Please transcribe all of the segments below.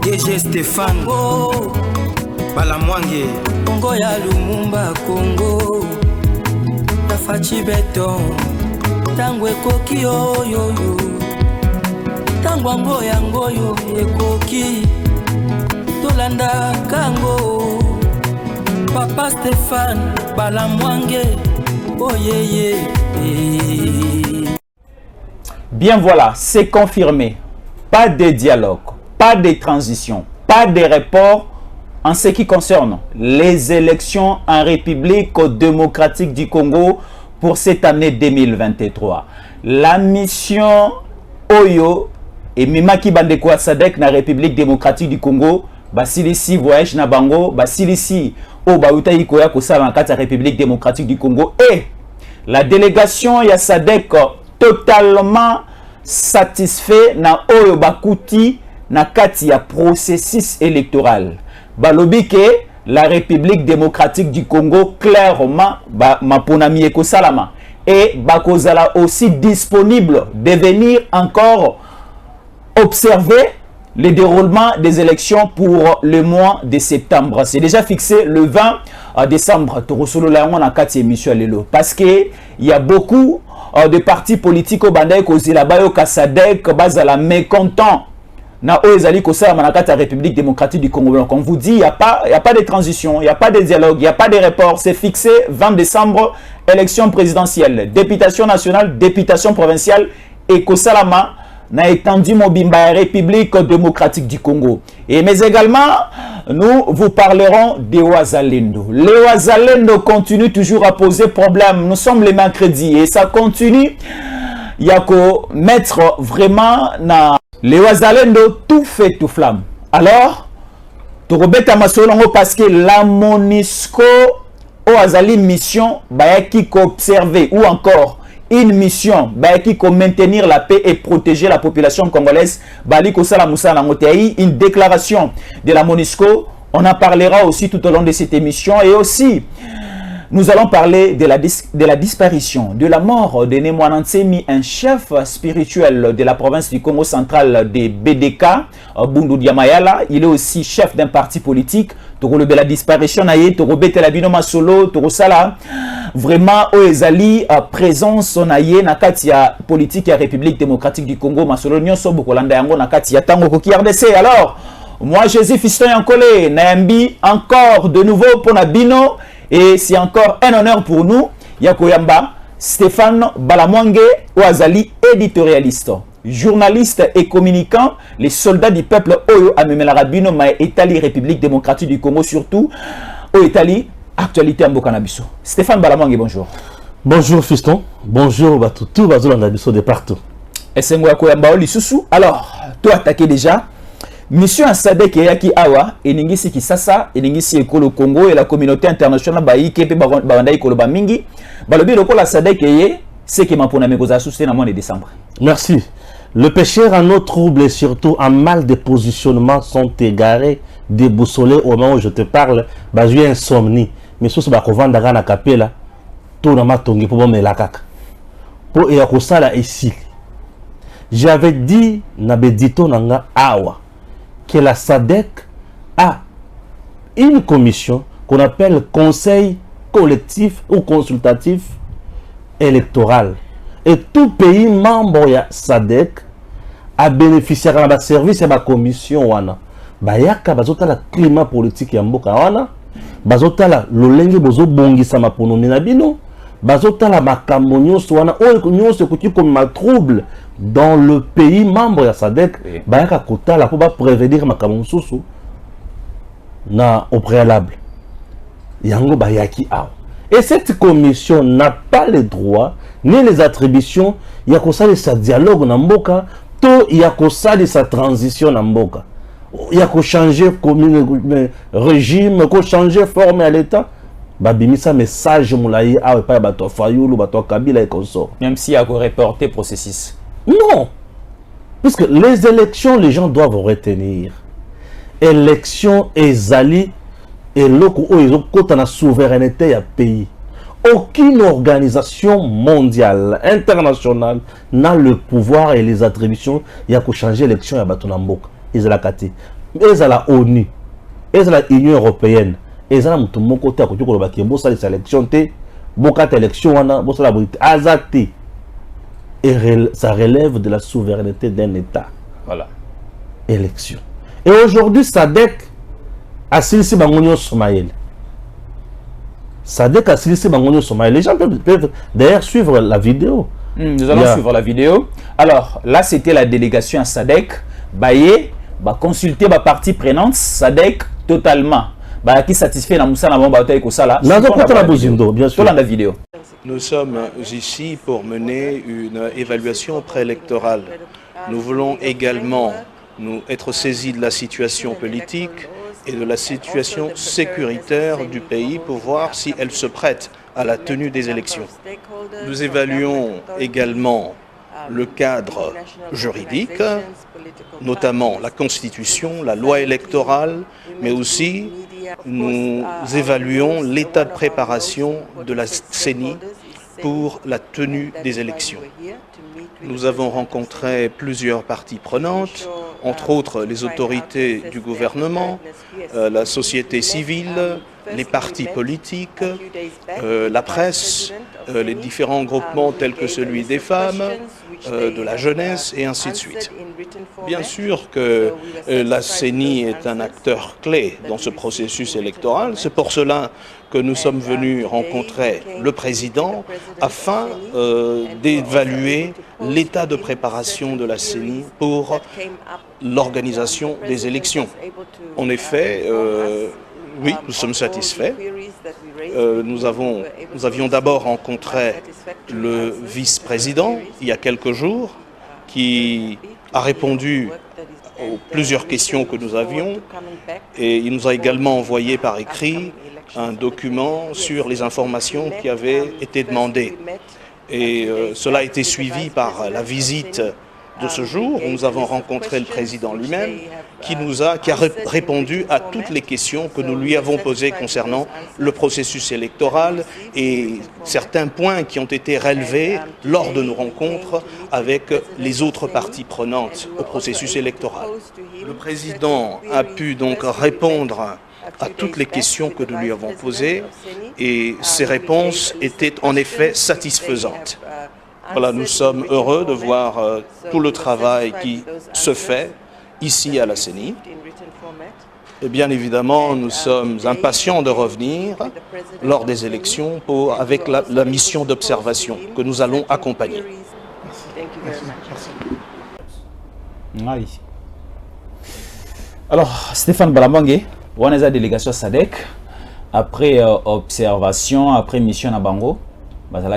DG Stéphane Balamwange Congo ya Lumumba Congo Tafachi Beton Tango ekoki oyo Tango ango yango yo ekoki Tolanda kango Papa Stéphane Balamwange Oh yeah. Bien voilà, c'est confirmé. Pas de dialogue, pas de transition, pas de report en ce qui concerne les élections en République démocratique du Congo pour cette année 2023. La mission Oyo et Mimaki Bandeko Sadek na République démocratique du Congo, basilisi voyage na bango, basilisi au Baouta Ikoya Kosala en la République démocratique du Congo et la délégation ya Sadek totalement satisfait na Oyo Bakuti na kati ya processus électoral. Balobi ke la République démocratique du Congo clairement maponami ekosalama et bakozala aussi disponible de venir encore observer le déroulement des élections pour le mois de septembre. C'est déjà fixé le 20 décembre. Parce qu'il y a beaucoup de partis politiques au Bandai, Kozilabayo, Kassadek, Bazala, mécontents. Na Oezali Kosa Manakata République démocratique du Congo. Donc on vous dit, il n'y a pas de transition, il n'y a pas de dialogue, il n'y a pas de report. C'est fixé 20 décembre, élection présidentielle, députation nationale, députation provinciale et Kosalama n'a étendu Mobimba République démocratique du Congo. Mais également, nous vous parlerons de Ouazalendo. Les Ouazalendo continuent toujours à poser problème. Nous sommes les mercredis et ça continue. Il y a qu'à mettre vraiment na les Ouazalendo tout fait tout flamme. Alors, Torobeta Masolongo parce que la MONUSCO Ouazali mission qui observer ou encore une mission qui maintenir la paix et protéger la population congolaise. Une déclaration de la MONUSCO. On en parlera aussi tout au long de cette émission. Et aussi, nous allons parler de la disparition, de la mort de Nemwanantsemi, un chef spirituel de la province du Congo central de BDK, Bundu Diamayala. Il est aussi chef d'un parti politique. La disparition naïe, Torobete la bino masolo, Torosala. Vraiment, Oezali présence naïe na katia politique et République démocratique du Congo masolo nyonso bokolanda yango na katia tango koki RDC. Alors, moi Jésus Fiston Yankole, Naambi encore de nouveau pour Nabino. Et c'est encore un honneur pour nous, Yakoyamba, Stéphane Balamwange, Ouazali, éditorialiste, journaliste et communicant, les soldats du peuple Oyo Amemelarabino, ma Italie, République démocratique du Congo, surtout, au Italie, actualité en Bokanabiso. Stéphane Balamwange, bonjour. Bonjour Fiston, bonjour Batoutou, Bazou Landabiso de partout. Et c'est moi Yakoyamba Olisusu. Alors, toi attaqué déjà. Mission à Sadek et Yaki Awa, et Ningisi Kisasa, et Ningisi Ekolo Congo et la communauté internationale Baï, Kepe Babandaï Koloba Mingi, Balobi Loko la Sadek et c'est qui m'a pour Namegoza soutenu dans le mois de décembre. Merci. Le pécheur en eau trouble et surtout en mal de positionnement sont égarés, déboussolés au moment où je te parle, j'ai insomnie. Mais sous ce bakovanda na capella, tout na matongi pour me la kaka. Pour Eyakosala ici. J'avais dit, Nabedito Nanga Awa, que la SADC a une commission qu'on appelle Conseil collectif ou consultatif électoral. Et tout pays membre de la SADC a bénéficié de la service de la commission. Bayaka bazota la climat politique ya mboka wana, bazota la lolenge bozo bongisa maponomi na bino, bazota la makambo nyonso wana oyo nyonso kuti comme ma trouble dans le pays membre de la SADC, bayaka kotala pour prévenir makambo mususu na au préalable. Yango bayaki aw. Et cette commission n'a pas les droits ni les attributions ya kosala sa dialogue na mboka to ya kosala sa transition na mboka. Il y a qu'à changer commune, régime, qu'à changer forme à l'État. Babimisa message moulaï a pas bato Fayoulou, bato Kabila et consort. Même s'il y a qu'à reporter processus. Non. Parce que les élections, les gens doivent retenir. Élections et zali et loko ils ont côté la souveraineté à pays. Aucune organisation mondiale, internationale n'a le pouvoir et les attributions. Il y a qu'à changer l'élection à bato Namboka. eza la ONU, eza la Union européenne, eza na mutu moko te akoki koloba ke bosa les élections te, bokata élection wana bosa la brité azati. Et ça relève de la souveraineté d'un État. Voilà. Élection. Et aujourd'hui, SADC a silisi bangonio Somaël. SADC a silisi bangonio Somaël. Les gens peuvent d'ailleurs suivre la vidéo. Nous allons suivre la vidéo. Alors, là, c'était la délégation à SADC. Baye, bah consulter ma partie prenante, SADC totalement. Bah qui satisfait na Moussa na Mamba Taïko Sala. Bien sûr. La vidéo. Nous sommes ici pour mener une évaluation préélectorale. Nous voulons également être saisis de la situation politique et de la situation sécuritaire du pays pour voir si elle se prête à la tenue des élections. Nous évaluons également le cadre juridique, notamment la Constitution, la loi électorale, mais aussi nous évaluons l'état de préparation de la CENI pour la tenue des élections. Nous avons rencontré plusieurs parties prenantes, entre autres les autorités du gouvernement, la société civile, les partis politiques, la presse, les différents groupements tels que celui des femmes, de la jeunesse et ainsi de suite. Bien sûr que la CENI est un acteur clé dans ce processus électoral. C'est pour cela que nous sommes venus rencontrer le président afin d'évaluer l'état de préparation de la CENI pour l'organisation des élections. En effet, oui, nous sommes satisfaits. Nous avions d'abord rencontré le vice-président il y a quelques jours qui a répondu aux plusieurs questions que nous avions et il nous a également envoyé par écrit un document sur les informations qui avaient été demandées. Et cela a été suivi par la visite de ce jour où nous avons rencontré le président lui-même qui a répondu à toutes les questions que nous lui avons posées concernant le processus électoral et certains points qui ont été relevés lors de nos rencontres avec les autres parties prenantes au processus électoral. Le président a pu donc répondre à toutes les questions que nous lui avons posées et ses réponses étaient en effet satisfaisantes. Voilà, nous sommes heureux de voir tout le travail qui se fait ici à la CENI. Et bien évidemment, nous sommes impatients de revenir lors des élections avec la mission d'observation que nous allons accompagner. Merci. Alors, Stéphane Balambangue, on est à la délégation SADC. Après observation, après mission à Bango,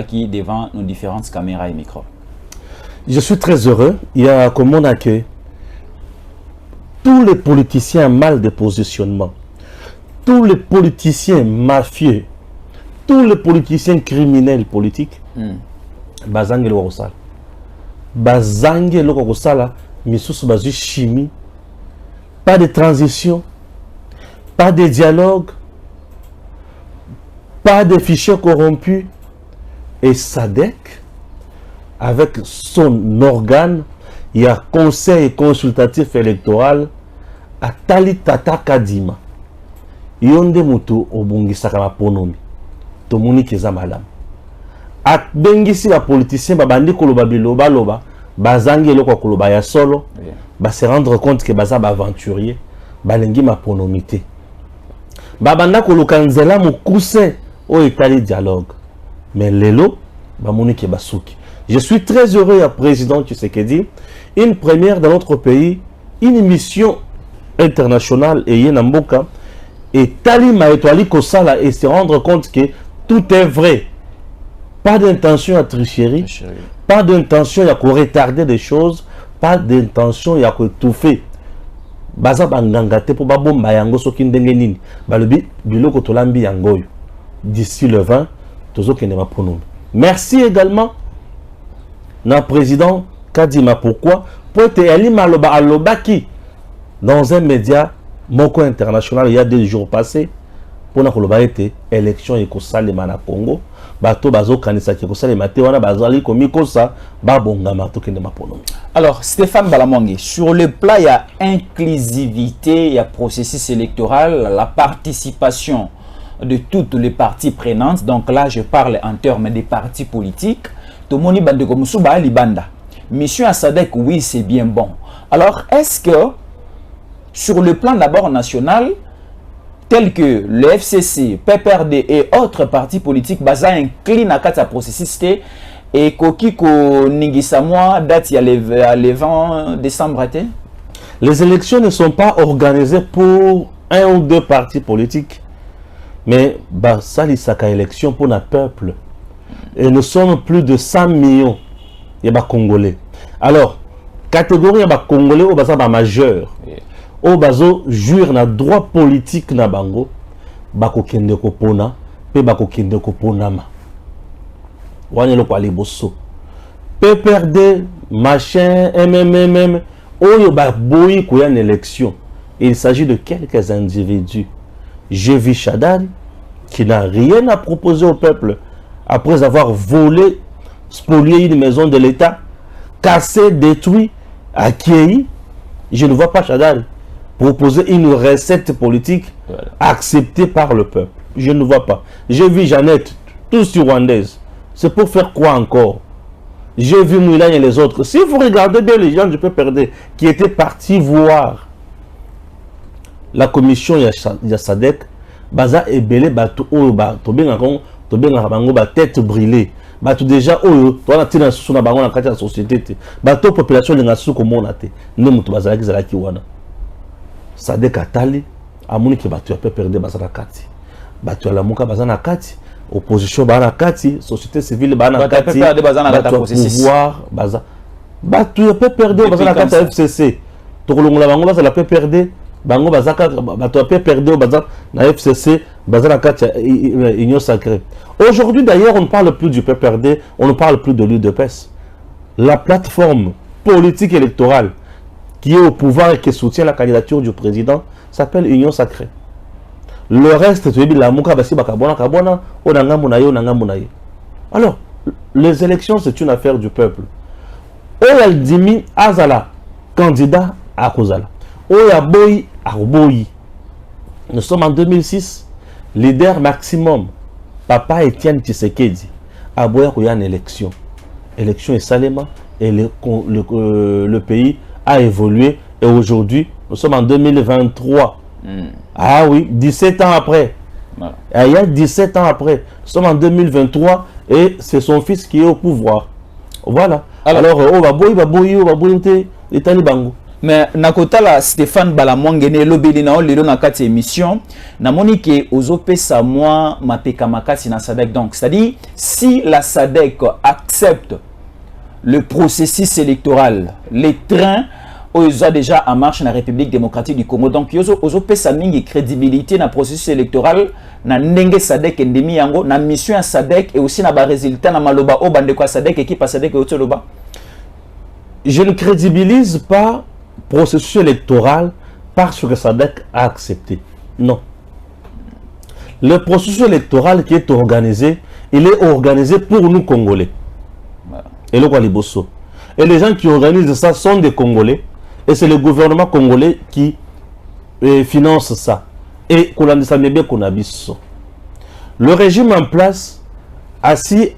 qui devant nos différentes caméras et micros. Je suis très heureux. Il y a comme on a que tous les politiciens mal de positionnement, tous les politiciens mafieux, tous les politiciens criminels politiques, bazange lo kosala. Bazange lo kosala, misusu bazu chimie, pas de transition, pas de dialogue, pas de fichiers corrompus. Et SADC, avec son organe, il y a conseil consultatif électoral à Tali Tata Kadima. Yonde mutu obungisaka maponomi. Tomuni keza madame. At bengisi la politicien babandi koloba biloba loba, bazangi eloko koloba ya solo, ba se rendre compte que baza ba aventurier, balengi maponomité. Babanda koloka nzela mukuse o etali dialogue. Mais Lelo, je suis très heureux à président Tshisekedi. Une première dans notre pays, une mission internationale et Yenamboka. Et Tali Maetoali Kosala et se rendre compte que tout est vrai. Pas d'intention à tricherie, pas d'intention à retarder des choses, pas d'intention à étouffer. Baza bangangate pour babomba yango soki ndenge nini. Balobi biloko tolambi yango. D'ici le 20. Merci également na président Kadima. Pourquoi? Pour être Ali Maloba Alobaki dans un média Moko International il y a 2 jours passés. pona koloba ete élection ekosalema na Congo bato bazokanisa ki ekosalema te wana bazali komikosa babongama tokende mapono. Alors Stéphane Balamwangi, sur le plan il y a inclusivité, il y a processus électoral, la participation de toutes les parties prenantes. Donc là je parle en termes des partis politiques. Tomoni bande comme Souba Libanda. Mission à Sadek, oui c'est bien bon. Alors est-ce que sur le plan d'abord national, tels que le FCC, PPRD et autres partis politiques, baza incline à quatre processus et Kokiko Ningisamwa date il y a le 20 décembre. Les élections ne sont pas organisées pour un ou deux partis politiques, mais ça les saka élection pour le peuple. Et nous sommes plus de 100 millions de Congolais. Alors, catégorie de Congolais au basa majeur. Au bazo jure na droit politique na bango bako kende ko pona pe bako kende ko ponama wane lo kwa liboso PPRD machin MMM oyo ba boyi ko yan élection. Il s'agit de quelques individus. Jevi Chadari qui n'a rien à proposer au peuple après avoir volé, spolié une maison de l'État, cassé, détruit, accueilli. Je ne vois pas Chadari proposer une recette politique acceptée par le peuple. Je ne vois pas. J'ai vu Jeannette, tous rwandaises. C'est pour faire quoi encore? J'ai vu Mouilan et les autres. Si vous regardez bien les gens du PPRD qui étaient partis voir la commission Yassadek, Baza et Belé, tête brûlée. Tout déjà, toi, tu as sur la société. Bateau population de sous comme on a été. Nous, Baza qui wana. Sadek Atali, Amouni qui battu à PPRD Bazana Kati. Battu à la Mouka Bazana Kati. Opposition Bazana Kati. Société civile Bazana Kati. Pouvoir Bazana. Battu à PPRD Bazana Kati FCC. Tokolongola Bango Bazana PPRD. Bango Bazaka battu à PPRD Bazana FCC. Bazana Kati Union Sacrée. Aujourd'hui d'ailleurs on ne parle plus du PPRD. On ne parle plus de l'UDPS. La plateforme politique électorale qui est au pouvoir et qui soutient la candidature du président, s'appelle Union Sacrée. Le reste, tu dis la mouka basi bakabona kabona, onanga munaye, onanga munaye. Alors, les élections, c'est une affaire du peuple. Oyal Dimi Azala, candidat à Kozala. Oyal Boyi Arboyi. Nous sommes en 2006, leader maximum, Papa Etienne Tshisekedi, à Boya Koyan élection. Élection est Salema et le pays a évolué et aujourd'hui, nous sommes en 2023. Ah oui, 17 ans après. Voilà. Il y a 17 ans après. Nous sommes en 2023 et c'est son fils qui est au pouvoir. Voilà. Alors, on va boyer, les talibans. Mais nakota la Stéphane Balamwangene lobeli na lelo na kati émission na monike ozope sa moi mapeka makasi na SADC. Donc c'est-à-dire si la SADC accepte le processus électoral, les trains ont déjà en marche dans la République démocratique du Congo. Donc, ils ont une crédibilité dans le processus électoral, dans le SADC endemi yango, dans la mission à SADC et aussi dans le résultat dans Maloba au bande quoi SADC équipe à SADC et Otoloba. Je ne crédibilise pas le processus électoral parce que SADC a accepté. Non. Le processus électoral qui est organisé, il est organisé pour nous Congolais. Et le Kwaliboso. Et les gens qui organisent ça sont des Congolais. Et c'est le gouvernement congolais qui finance ça. Et le régime en place, assis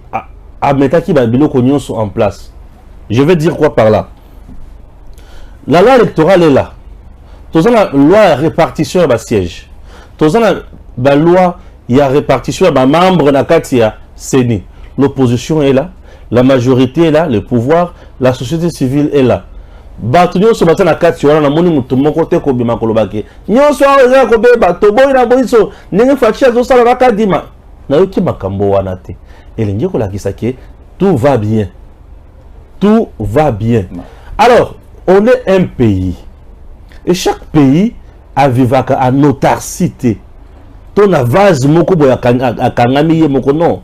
à Metaki Babilo Kognon sont en place. Je vais dire quoi par là? La loi électorale est là. Tous la loi répartition de siège. Tous la loi il y a répartition de membres de Katia Séni. L'opposition est là. La majorité est là, le pouvoir, la société civile est là. Batunyo so batana kati wana na moni mutu moko te ko bima kolobake. Nyonso aza ko be bato boy na boyiso nenge fakia zo sala rakadima. Na yoki makambo wana te. Elengi ko lakisa ke tout va bien. Tout va bien. Alors, on est un pays. Et chaque pays a vivaka en autarcité. Ton avaz moko boya kangami ye moko non.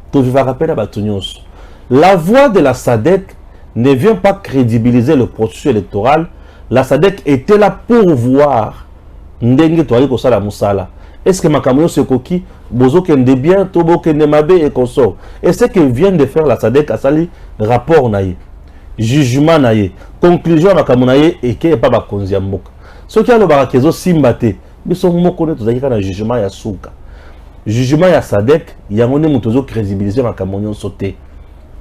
To vivaka pena batunyonso. La voix de la SADC ne vient pas crédibiliser le processus électoral. La SADC était là pour voir ndenge toali ko sala musala. Est-ce que Makamoyo Sekoki, Bozo Kende bien, Tobo Kende Mabe et consort. Et ce que vient de faire la SADC a sali rapport naïe, jugement naïe, conclusion à Makamonaye et qui n'est pas Bakonzi Mboka. Ce qui a le barakezo simbate, mais son mot connaît tout à jugement ya souka. Jugement ya SADC, il y a un moutozo crédibilisé Makamoyo sauté.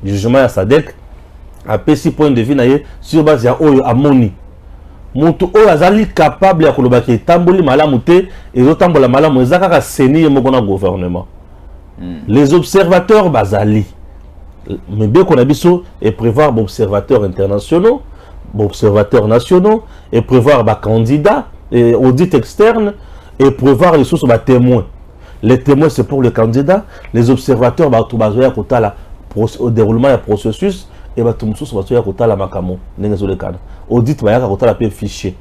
Jugement ya SADC, à P6 point de vue naïe, sur base ya Oyo Amoni. Mutu o azali capable ya kolobaki tamboli malamu te et tambola malamu ezaka seni moko gouvernement. Les observateurs bazali mais bien qu'on a biso et prévoir observateurs internationaux, observateurs nationaux et prévoir ba candidats et audit externe et prévoir les sources ba témoins. Les témoins c'est pour le candidat, les observateurs ba to bazoya kotala au déroulement du processus et ba to mususu bazoya kotala makamo nengezo le kana. Audit fichier.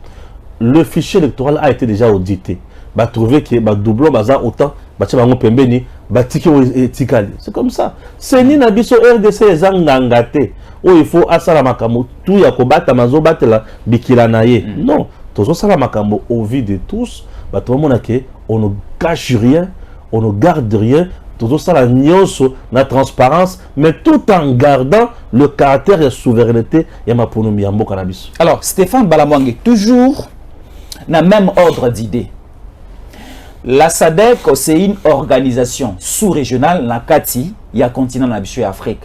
Le fichier électoral a été déjà audité. Bah trouver que bah doublon bazar autant bah tu vas pembeni bah tiki etikali. C'est comme ça. C'est ni nabiso RDC zangangate. Oh il faut asala makamo tout ya ko bata mazo batela bikila naye. Non, tozo sala makamo au vu de tous. Bah tout le monde on ne cache rien, on ne garde rien. Tout ça la nyonso, la transparence, mais tout en gardant le caractère et la souveraineté et ma ponomie en cannabis. Alors, Stéphane Balamwangue, toujours dans le même ordre d'idées. La SADC, c'est une organisation sous-régionale, la CATI, il y a continent de Afrique.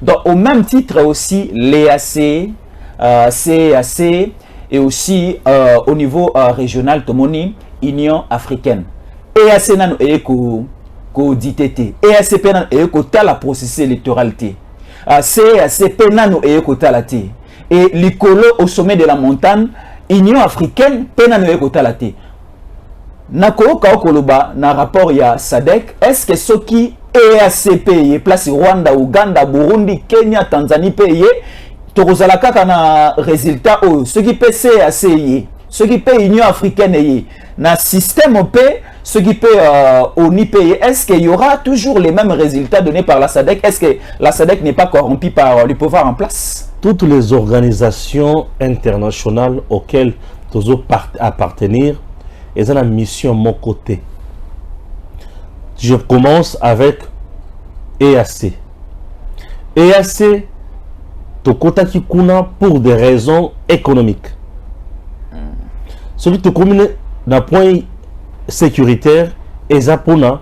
Donc, au même titre aussi, l'EAC, CAC, et aussi au niveau régional, Tomoni, Union africaine. EAC, nan et ACP nan ekota la processus électoral té. CACP nan ekota la té. Et l'icolo au sommet de la montagne, Union africaine penan ekota la té. Nako ka okoloba na rapport ya SADC, est-ce que ceux qui EACP y place Rwanda, Ouganda, Burundi, Kenya, Tanzanie payé, tokozala kaka na résultat o ceux qui PCAC y, ceux qui paye Union africaine y, na système OP ce qui peut au NIPE, est-ce qu'il y aura toujours les mêmes résultats donnés par la SADC? Est-ce que la SADC n'est pas corrompue par le pouvoir en place? Toutes les organisations internationales auxquelles nous appartenir, elles ont une mission à mon côté. Je commence avec EAC. EAC, Tokota Kikuna pour des raisons économiques. Celui qui te commune d'un point sécuritaire et zapona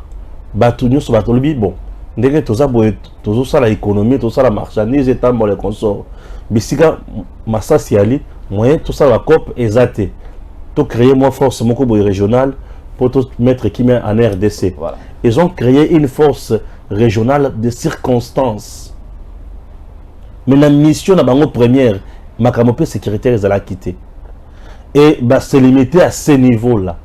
batunyo so batolobi bon ndenge toza boye tozo sala économie tozo sala marchandise et tambo les consorts bisika masasi ali moyen tout ça la COP ezate to créer moi force moko boye régionale pour tout mettre qui met en RDC. Voilà. Ils ont créé une force régionale de circonstances. Mais la mission na bango première makamopé sécuritaire ezala quitter. Et bah c'est limité à ce niveau là.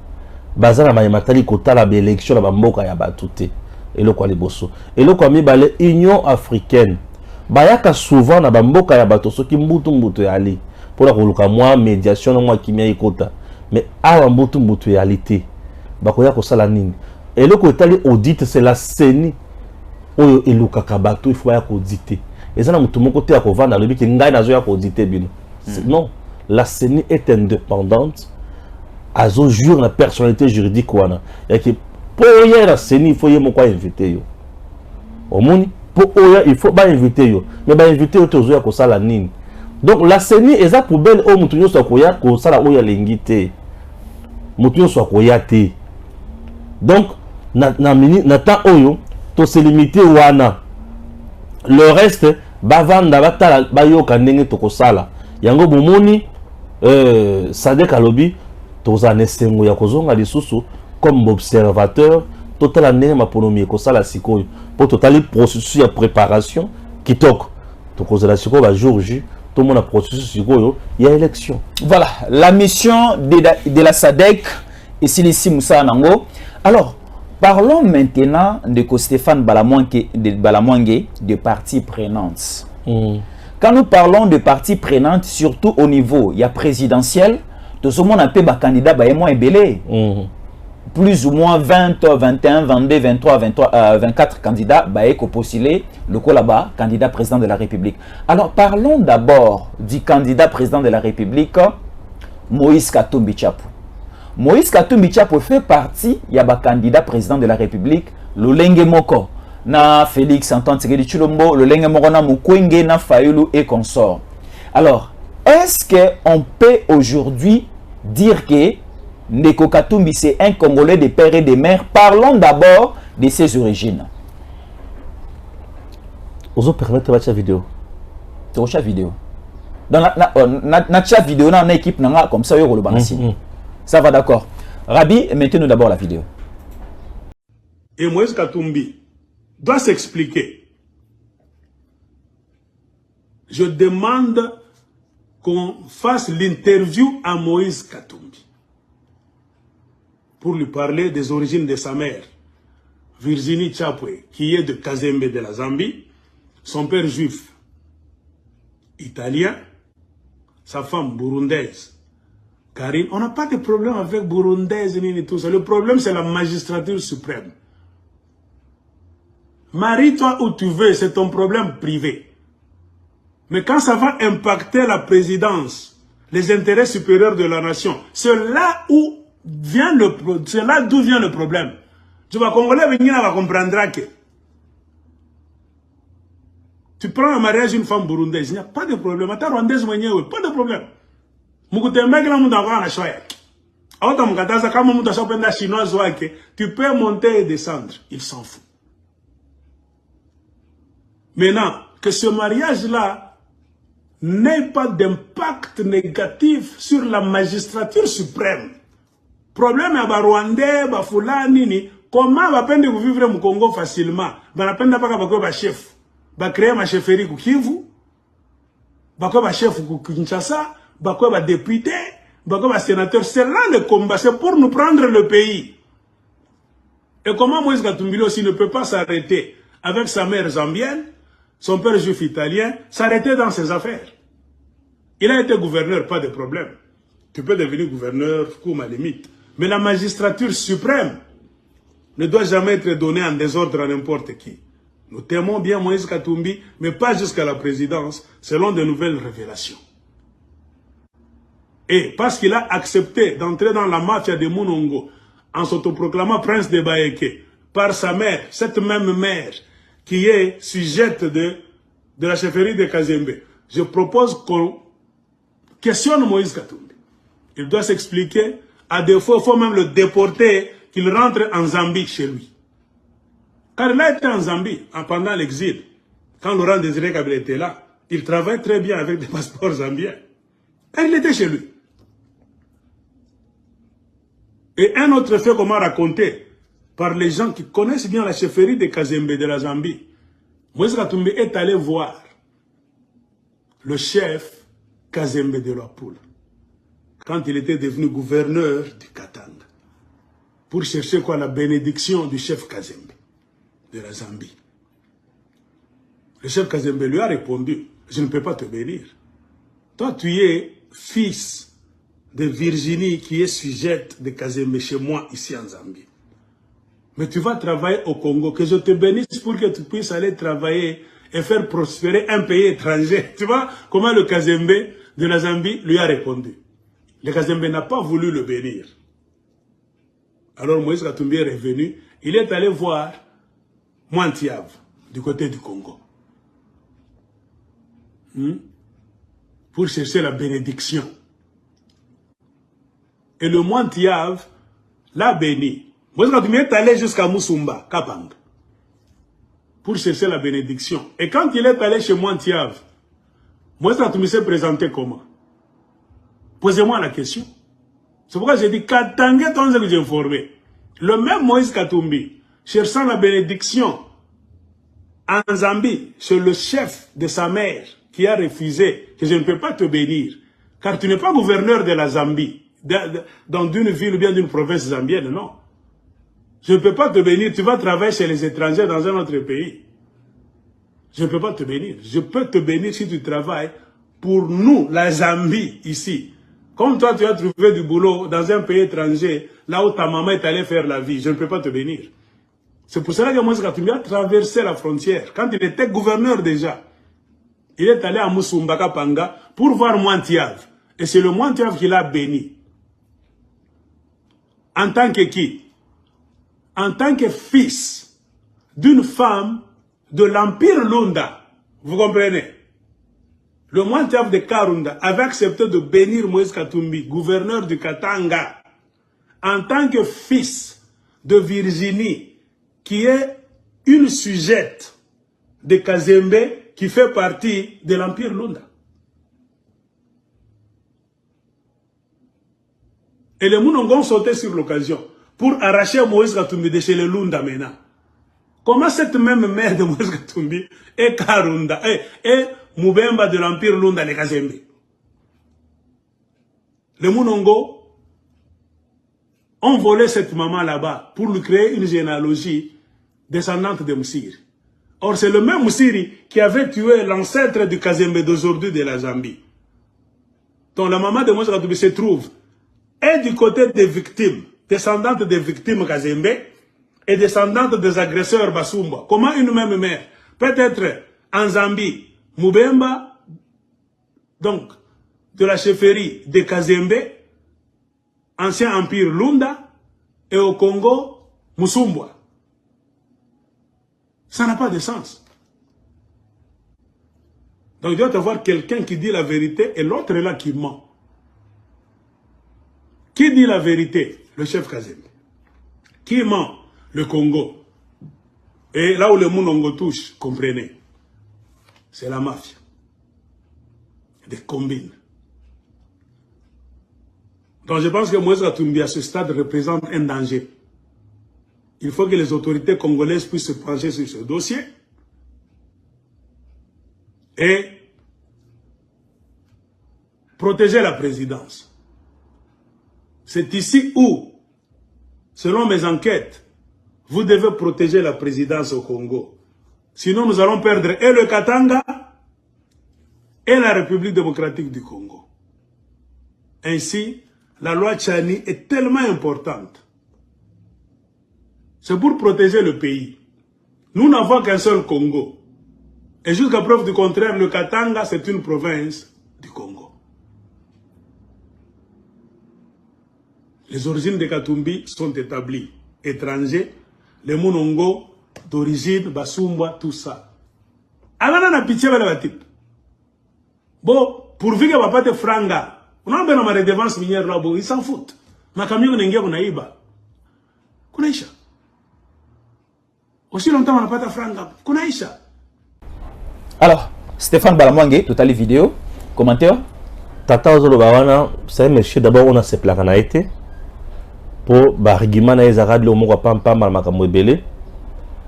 Bazana mayematali kotala ba élection na bamboka ya batute eloko liboso eloko amibale Union africaine bayaka souvent na bamboka ya bato soki mbutu ya ali pour koluka moi médiation na moi kimia ikota mais awa mbutu yaalité bakoya ko sala nini eloko etali audit c'est la CENI oyo eluka kabato il faut ya auditer ezana mutu moko te ya ko vanda lobi ki ngai nazo ya ko auditer bino. Non, la CENI est indépendante. Azo jure la personnalité juridique wana ya ki pour y la CENI il faut y mo quoi inviter yo omoni pour oya il faut ba inviter yo mais ba inviter yo tozo ya ko sala nini. Donc la CENI eza poubelle o mutu nyo so ko ya ko sala oya lingité mutu nyo so ko ya te. Donc na temps oyo to se limiter wana le reste bavanda batala bayoka ndenge to ko sala yango bomoni SADC alobi tozanesengo ya kozonga lisusu comme observateur total ndenge maponomi ko sala sikoyo pour total processus ya préparation kitoko to kozala sikoyo ba jour J tout le monde a processus sikoyo ya élection. Voilà la mission de la SADC ici ici Moussa Nango. Alors parlons maintenant de Stéphane Balamwangue de parties prenantes. Quand nous parlons de parties prenantes, surtout au niveau il y a présidentiel, tout ce monde a peu de candidats moins belé. Plus ou moins 20, 21, 22, 23, 24 candidats qui postulé le coup là-bas, candidat président de la République. Alors parlons d'abord du candidat président de la République, Moïse Katumbi Tchapou. Moïse Katumbi Tchapo fait partie, il y a un candidat président de la République, le Lenge Moko, na Félix Antoine Tshisekedi Tshilombo, le Lenge Moko na Mukwege, na Fayulu et consorts. Alors, est-ce qu'on peut aujourd'hui dire que Ndeko Katumbi c'est un Congolais de père et de mère? Parlons d'abord de ses origines. Vous permettez de voir la vidéo? C'est la vidéo. Dans la vidéo, on a une équipe comme ça, ça va d'accord. Rabi, mettez-nous d'abord la vidéo. Et Moïse Katumbi doit s'expliquer. Je demande qu'on fasse l'interview à Moïse Katumbi pour lui parler des origines de sa mère, Virginie Tchapwe, qui est de Kazembe de la Zambie, son père juif italien, sa femme burundaise, Karine. On n'a pas de problème avec burundaise ni tout ça. Le problème, c'est la magistrature suprême. Marie-toi où tu veux, c'est ton problème privé. Mais quand ça va impacter la présidence, les intérêts supérieurs de la nation, c'est là d'où vient le problème. Tu vas Congolais venir va comprendre que tu prends un mariage d'une femme burundaise, il n'y a pas de problème. Attends, rwandaise, pas de problème. Tu peux monter et descendre, il s'en fout. Maintenant, que ce mariage-là n'ait pas d'impact négatif sur la magistrature suprême. Problème à Rwandais, Fulani, comment va peine de vivre au Congo facilement? Va peine de pas chef. Va créer ma chefferie au Kivu. Va créer ma chef au Kinshasa. Va créer ma député. Va créer ma sénateur. C'est là le combat. C'est pour nous prendre le pays. Et comment Moïse Katumbi aussi ne peut pas s'arrêter avec sa mère zambienne, son père juif italien, s'arrêter dans ses affaires. Il a été gouverneur, pas de problème. Tu peux devenir gouverneur, comme à limite. Mais la magistrature suprême ne doit jamais être donnée en désordre à n'importe qui. Nous t'aimons bien Moïse Katumbi, mais pas jusqu'à la présidence, selon de nouvelles révélations. Et parce qu'il a accepté d'entrer dans la mafia de Munongo, en s'autoproclamant prince de Baeke, par sa mère, cette même mère, qui est sujette de la chefferie de Kazembe, je propose qu'on questionne Moïse Katumbi. Il doit s'expliquer. À défaut, il faut même le déporter, qu'il rentre en Zambie chez lui. Car il a été en Zambie pendant l'exil. Quand Laurent Désiré Kabila était là, il travaille très bien avec des passeports zambiens. Et il était chez lui. Et un autre fait qu'on m'a raconté par les gens qui connaissent bien la chefferie de Kazembe de la Zambie. Moïse Katumbi est allé voir le chef Kazembe de la Poule quand il était devenu gouverneur du Katanga, pour chercher quoi? La bénédiction du chef Kazembe de la Zambie. Le chef Kazembe lui a répondu, je ne peux pas te bénir. Toi, tu es fils de Virginie qui est sujette de Kazembe chez moi ici en Zambie. Mais tu vas travailler au Congo, que je te bénisse pour que tu puisses aller travailler et faire prospérer un pays étranger. Tu vois comment le Kazembe de la Zambie lui a répondu. Le Kazembe n'a pas voulu le bénir. Alors Moïse Katumbi est revenu, il est allé voir Mwantiave, du côté du Congo, pour chercher la bénédiction. Et le Mwantiave l'a béni. Moïse Katumbi est allé jusqu'à Musumba, Kapang, pour chercher la bénédiction. Et quand il est allé chez Mwantiave, Moïse Katumbi s'est présenté comment? Posez-moi la question. C'est pourquoi j'ai dit Katanga, tant que j'ai informé. Le même Moïse Katumbi, cherchant la bénédiction en Zambie, c'est le chef de sa mère qui a refusé que je ne peux pas te bénir. Car tu n'es pas gouverneur de la Zambie, dans une ville ou bien d'une province zambienne, non. Je ne peux pas te bénir, tu vas travailler chez les étrangers dans un autre pays. Je ne peux pas te bénir. Je peux te bénir si tu travailles pour nous, la Zambie, ici. Comme toi, tu as trouvé du boulot dans un pays étranger, là où ta maman est allée faire la vie, je ne peux pas te bénir. C'est pour cela que Moïse Katumbi a traversé la frontière. Quand il était gouverneur déjà, il est allé à Musumba Kapanga pour voir Mwantiave. Et c'est le Mwantiave qui l'a béni. En tant que qui? En tant que fils d'une femme de l'Empire Lunda. Vous comprenez? Le Mwantiaf de Karunda avait accepté de bénir Moïse Katumbi, gouverneur du Katanga, en tant que fils de Virginie, qui est une sujette de Kazembe qui fait partie de l'Empire Lunda. Et les Mounongo ont sauté sur l'occasion pour arracher Moïse Katumbi de chez les Lunda maintenant. Comment cette même mère de Moïse Katumbi est Karunda, est Moubemba de l'Empire Lunda, les Kazembe? Les Mounongo ont volé cette maman là-bas pour lui créer une généalogie descendante de Moussiri. Or, c'est le même Moussiri qui avait tué l'ancêtre du Kazembe d'aujourd'hui de la Zambie. Donc la maman de Moïse Katumbi se trouve et du côté des victimes, descendantes des victimes Kazembe, et descendantes des agresseurs Basumba. Comment une même mère peut être en Zambie, Moubemba, donc de la chefferie de Kazembe, ancien empire Lunda, et au Congo, Musumbwa? Ça n'a pas de sens. Donc il doit y avoir quelqu'un qui dit la vérité et l'autre est là qui ment. Qui dit la vérité? Le chef Kazembe. Qui ment? Le Congo. Et là où le Mounongo touche, comprenez, c'est la mafia. Des combines. Donc je pense que Moïse Katumbi à ce stade représente un danger. Il faut que les autorités congolaises puissent se pencher sur ce dossier et protéger la présidence. C'est ici où, selon mes enquêtes, vous devez protéger la présidence au Congo. Sinon, nous allons perdre et le Katanga et la République démocratique du Congo. Ainsi, la loi Tchani est tellement importante. C'est pour protéger le pays. Nous n'avons qu'un seul Congo. Et jusqu'à preuve du contraire, le Katanga, c'est une province du Congo. Les origines de Katumbi sont établies. Étrangers, les Mounongo, d'origine, Basumba, tout ça. Alors, on a pitié avec la type. Bon, pourvu qu'il n'y a pas de franga, on a bien ma redevance minière là, ils s'en foutent. Ma camion n'est pas naïba. Kunaisha. Aussi longtemps on n'a pas de franga. Kunaisha. Alors, Stéphane Balamwange, totale vidéo, commentaire. Tata Ozolo Bawana, c'est un monsieur, d'abord on a ses plaques en été. Pour barigima na ezara de l'homo pampa malmakamo ebele,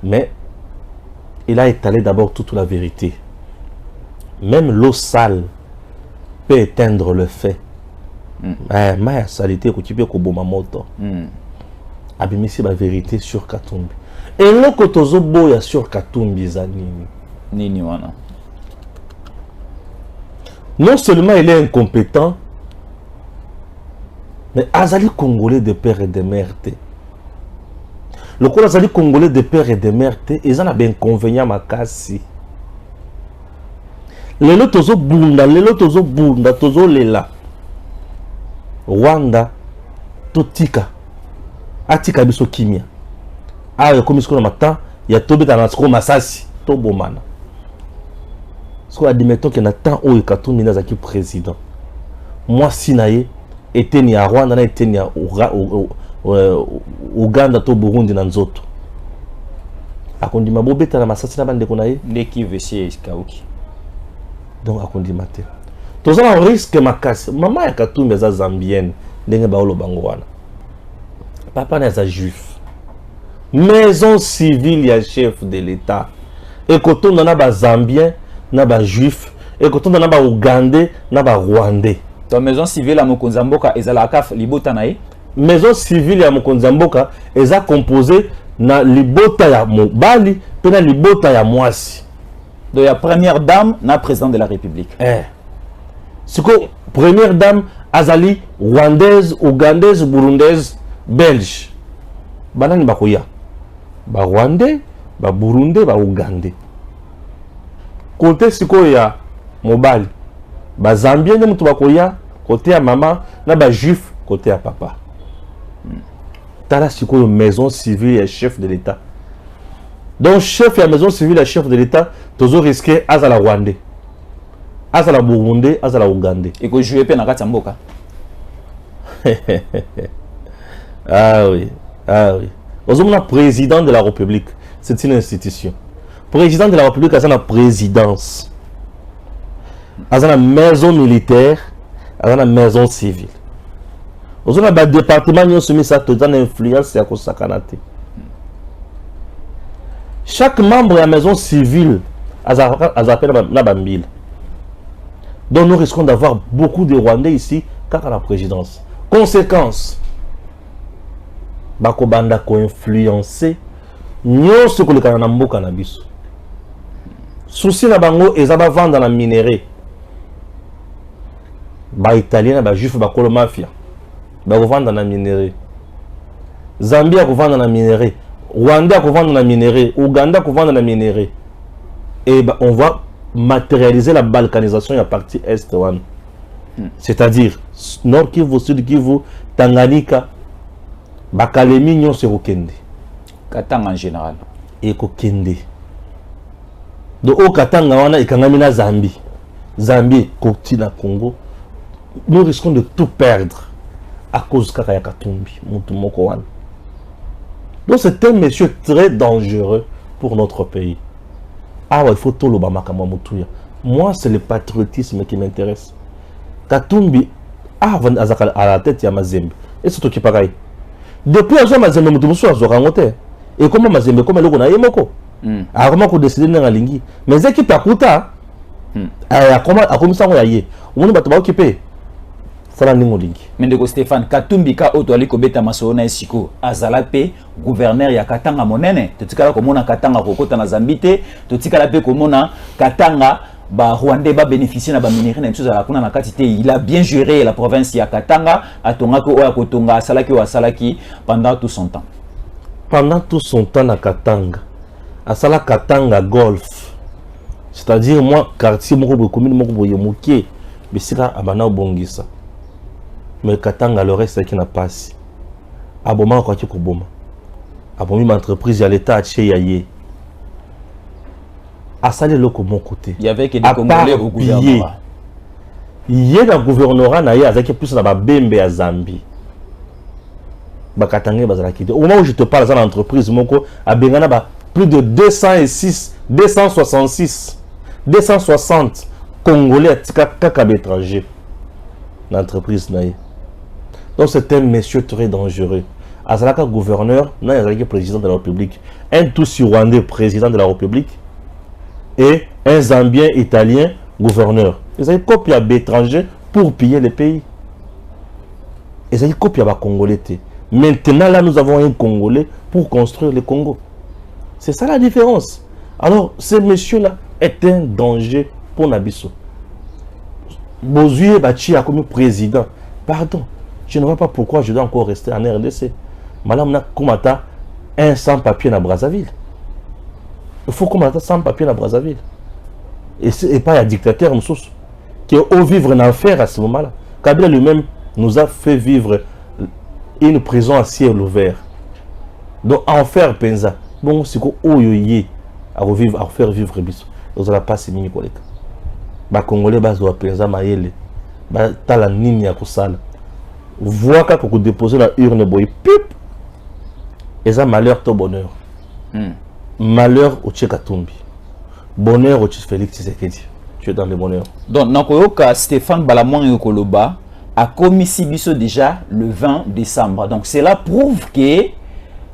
mais il a étalé d'abord toute la vérité. Même l'eau sale peut éteindre le feu. Ma salité que tu peux koboma moto. Abimisi la vérité sur Katumbi. Et l'autre tozo boya sur Katumbi zanini. Nini wana. Non seulement il est incompétent, mais Azali Congolais de père et de mère. Le coup Azali Congolais de père et de mère, ils ont un inconvénient makasi. Lelo tozo bunda, tozo lela. Rwanda, totika. Atika biso kimia. Ayo komi siko na mata, ya tobeta na siko masasi, to bomana. Siko admettons que na temps oyo Katumbi nazaki président. Moi sinaye était ni à Rwanda na était ni à Uganda to Burundi na nzoto. Akondima bobeta na masasi na bande kona ye ndeki vesi kauki. Donc akondima te. Toza na risque makasi. Maman ya Katumbi za zambienne ndenge baolo bango wana. Papa na za juif. Maison civile ya chef de l'état. Et koto na ba zambien na ba juif et koto na ba ougandais na ba rwandais. Ta maison civile à Mokonzamboka ezalaka libota na ye. Maison civile ya Mokonzamboka eza composée na libota ya mobali pe na libota ya mwasi. Donc la première dame na président de la République. C'est que première dame azali rwandaise, ougandaise, burundaise, belge. Banani bakoya. Ba rwandais, ba burundais, ba ougandais. Côté siko ya mobali. Ba zambien mutu bakoya côté ya maman na ba juif côté ya papa. tala sikoyo maison civile et chef de l'État. Donc chef de la maison civile et chef de l'État, toujours risqué azala Rwandais, azala Burundais, azala Ougandais. Et que jouer pe na kati mboka. Ah oui, ah oui. Aujourd'hui, président de la République, c'est une institution. Président de la République, c'est la présidence. C'est la maison militaire, c'est la maison civile. Aujourd'hui, le département qui a soumis ça, toute une influence, c'est à cause de ça. Chaque membre de la maison civile a appelé la Bambile. Donc nous risquons d'avoir beaucoup de Rwandais ici, car à la présidence. Conséquence, bakobanda ko influencer nyonso ko lekana na mboka na biso. Souci na bango ezaba vendre na minerai. Ba italien ba juif ba kolo mafia. Ba vendre na minerai. Zambia ko vendre na minerai. Rwanda ko vendre na minerai. Ouganda ko vendre na minerai. Et bah, on va matérialiser la balkanisation à partie est one. C'est-à-dire Nord Kivu, Sud Kivu, Tanganyika, Bakalemi nyon se kokende. Katanga en général. Et kokende. Donc au Katanga wana ikangami na Zambie. Zambie côté na Congo. Nous risquons de tout perdre à cause de ya Katumbi, mutu moko wana. Donc c'est un monsieur très dangereux pour notre pays. Ah ouais, il faut tout le bamakama mutuya. Moi c'est le patriotisme qui m'intéresse. Katumbi à la tête ya Mazembe. Et c'est tout qui pareil. Depuis que Mazembe mutu musu azorangote. Et comment Mazembe comme le kona yemoko. A comment ko décider na lingi. Mais équipe akuta. A comment a comme ça on yaye. On ne va pas occuper. Ça la ningo lingi. Mendeko Stéphane Katumbi ka oto ali ko beta masona esiko azala pe gouverneur ya Katanga monene. Totikala ko mona Katanga ko kota na Zambite, totikala pe ko mona Katanga ba Rwandais ba bénéficier na ba minerai na msuza la kuna na katite. Il a bien géré la province ya Katanga, atonga ko oya kotonga salaki wa salaki pendant tout son temps. Pendant tout son temps na Katanga. Asala Katanga Golf. C'est-à-dire moi quartier moko commune moko boye moké, bisika abana bongisa. Mais Katanga le reste qui n'a pas si. Aboma quoi qui koboma. Abomi ma entreprise à l'état chez Yaye. Asale loko mon côté. Il y avait que des Congolais au gouvernement. Il y a un gouvernorat na ya avec plus na ba bembe à Zambie. Ba Katanga bazala kité. Au moment où je te parle dans l'entreprise moko a bengana ba plus de 206, 266, 260 Congolais à étrangers. L'entreprise naïe. Donc c'est un monsieur très dangereux. Azalaka gouverneur, non Azalaka président de la République. Un Tutsi rwandais président de la République et un Zambien italien gouverneur. Ils ont copié à l'étranger pour piller les pays. Ils ont copié à Congolais. Maintenant là nous avons un Congolais pour construire le Congo. C'est ça la différence. Alors ce monsieur là est un danger pour Nabiso. Bozuye Bachi a comme président. Pardon, je ne vois pas pourquoi je dois encore rester en RDC. Madame na Koumata, un sans-papier à Brazzaville. Il faut qu'on mette sans papier à Brazzaville. Et pas un dictateur qui est au vivre en enfer à ce moment-là. Kabila lui-même nous a fait vivre une prison à ciel ouvert. Donc enfer penza. Bon, c'est quoi oyoye à revivre, à faire vivre biso. Vous allez pas se mini collègue. Ba Congolais bas doit penza maïle. Ba tala nini ya kusala. Vois quand vous déposez la urne boy pip. Et ça malheur to bonheur. Malheur au Tchekatumbi. Bonheur au Félix Tshisekedi. Tu es dans le bonheur. Donc, Nakoyoka Stéphane Balamouan Yokoloba a commis Sibiso déjà le 20 décembre. Donc, cela prouve que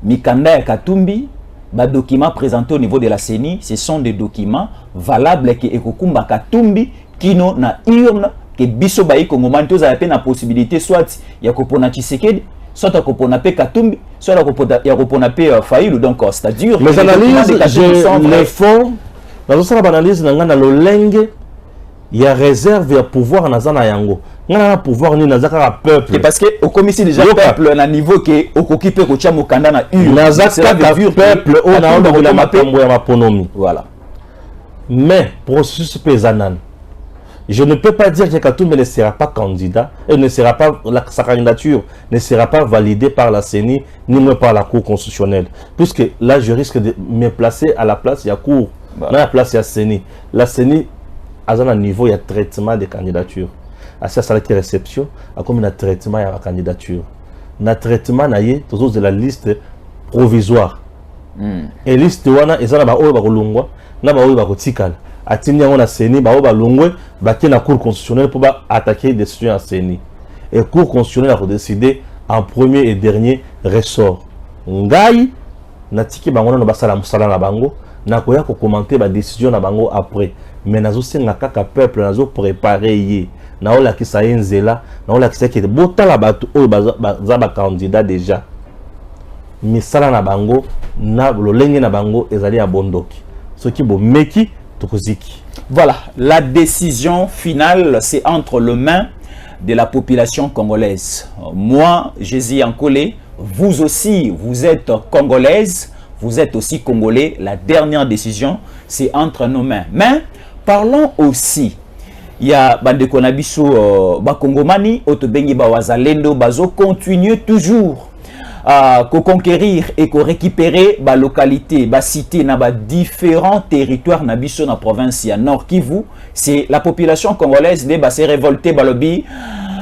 Mikanda et Katumbi, les documents présentés au niveau de la CENI, ce sont des documents valables que Ekokumba Katumbi, qui n'ont na urne, que Biso Bayi Kongomantos a la possibilité, soit Yakopona Tshisekedi, soit à Koponape Katumbi, soit à Koponape Faïlou. Donc, c'est-à-dire. Les analyses, les fonds, dans cette analyse, dans le langue, il y a réserve à pouvoir dans Zana Yango. Il y a pouvoir ni Nazaka peuple. Parce que au commissaire déjà peuple à un niveau que au occupé au Tchamo Kanda na une. Nazaka peuple on a de la maponomi. Voilà. Mais processus paysanne. Je ne peux pas dire que Katumbe ne sera pas candidat et ne sera pas, sa candidature ne sera pas validée par la CENI ni même par la Cour constitutionnelle. Puisque là, je risque de me placer à la place, il y a Cour, à la place, il y a CENI. La CENI, à un niveau, il y a traitement des candidatures. À ça, c'est la réception, à comme un traitement, il y a la candidature. Le traitement, il y a de la liste provisoire. Et liste, il y a la liste atini yango na CENI ba longwe ba na Cour constitutionnelle pour attaquer des décisions à CENI et Cour constitutionnelle a décidé en premier et dernier ressort ngai natiki bango na basala musala na bango na koya ko commenter ba décision na bango après mais nazo senga kaka peuple nazo préparer ye na ola ki sa yenzela na ola ki sa ki botala batu o za ba candidat déjà misala na bango na lolenge na bango ezali ya bondoki soki bo meki. Voilà, la décision finale, c'est entre les mains de la population congolaise. Moi, Jésus Yankolé, vous aussi, vous êtes congolaise, vous êtes aussi congolais. La dernière décision, c'est entre nos mains. Mais parlons aussi, il y a Bande Konabiso, Bakongomani, Otobengi Bawazalendo, Bazo, continuer toujours conquérir et récupérer la localité, la cité, na différents territoires na biso na province ya Nord Kivu. C'est la population congolaise qui s'est révoltée balobi.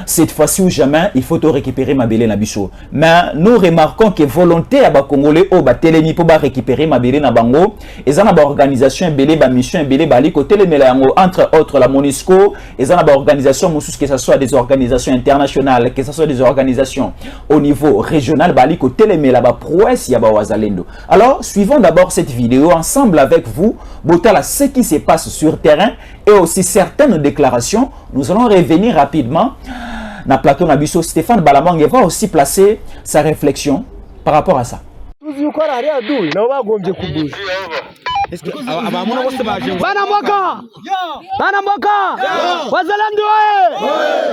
Cette fois-ci ou jamais, il faut récupérer Mabélé Nabiso. Mais nous remarquons que volonté à Congolais au Batelemi pour récupérer Mabélé Nabango, et en a organisation belé ba mission belé bali côté les mélango entre autres la MONUSCO, et en a organisation que ce soit des organisations internationales, que ce soit des organisations au niveau régional bali côté les mélango prouesse ya ba wazalendo. Alors, suivons d'abord cette vidéo ensemble avec vous, botala ce qui se passe sur terrain et aussi certaines déclarations. Nous allons revenir rapidement. Na plateau Nabiso, Stéphane Balamang va aussi placer sa réflexion par rapport à ça. Banamboka wazalendo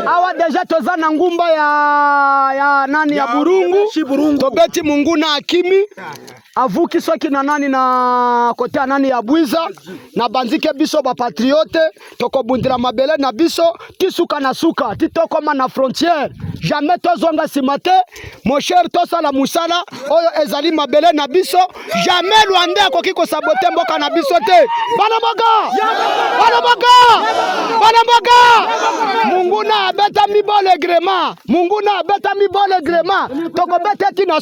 awa deja toza na ngumba ya nani ya Burungu tobeti Munguna Akimi avuki soki na nani na kote nani ya Bwiza na banzike biso ba patriote tokobundira mabele na biso tisuka na suka titokoma na frontière jamais tozonga simate mon cher tosala musala oyo ezali mabele na biso jamais Rwanda akoki ko saboter mboka na biso te. Banamboka Munguna abeta mibole grema tokobeta ti na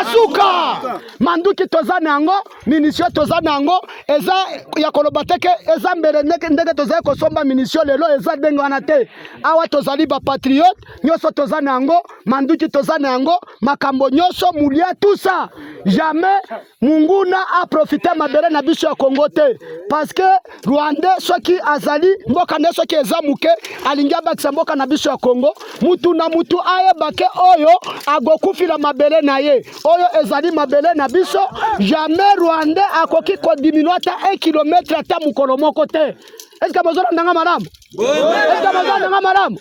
suka manduki tozana yango minisio tozana yango eza ya kolobateke eza mbere ndenge tozali kosomba minisio lelo eza dengo wana te awa tozali ba patriote nyoso tozana yango manduki tozana yango makambo nyoso mulia tout ça jamais Munguna a profité mabere na biso ya Congo te parce que Rwanda soki azali mboka ne soki ezamuke alingia bakisa mboka na biso ya Congo mutu na mutu aye bake oyo agokufila mabele na ye oyo ezali mabele na biso jamais Rwanda akoki ko diminuer ta 1 km ata mukolo moko te. Est-ce que bazona ndanga madame? Est-ce que bazona ndanga madame?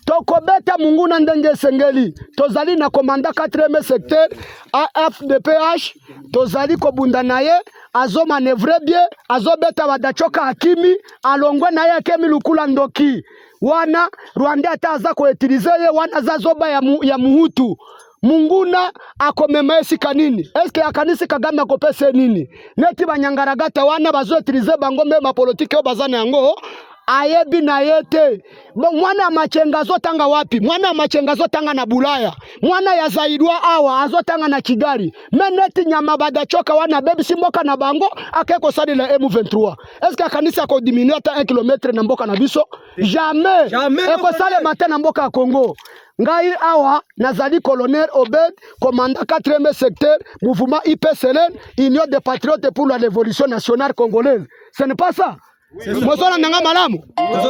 Tokobeta Munguna ndenge sengeli tozali na komanda 4e secteur AFDPH tozali kobunda na ye azo manevre bien azo beta wadachoka Akimi alongwe na ye Akemi Lukula Ndoki wana Rwanda ataza ko utiliser ye wana zazoba ya muhutu Munguna akomema esika nini? Eske akanisi Kagame akopese nini? Neti banyangaragata wana bazo utiliser bango mema politike bazana yango ayebi na yete. Mwana machenga zotanga wapi? Mwana machenga zotanga na Bulaya. Mwana ya Zaidwa awa azotanga na Kigali. Meneti nyama badachoka wana bebi simoka na bango akeko sali la M23. Eske kanisa ko diminuer ta 1 km na mboka na biso? Jamais. Eko sale matin na mboka Congo. Ngai awa nazali colonel Obed, commandant 4e secteur, mouvement IPCLN, Union des patriotes pour la révolution nationale congolaise. Ce n'est pas ça. Mosala nanga malamu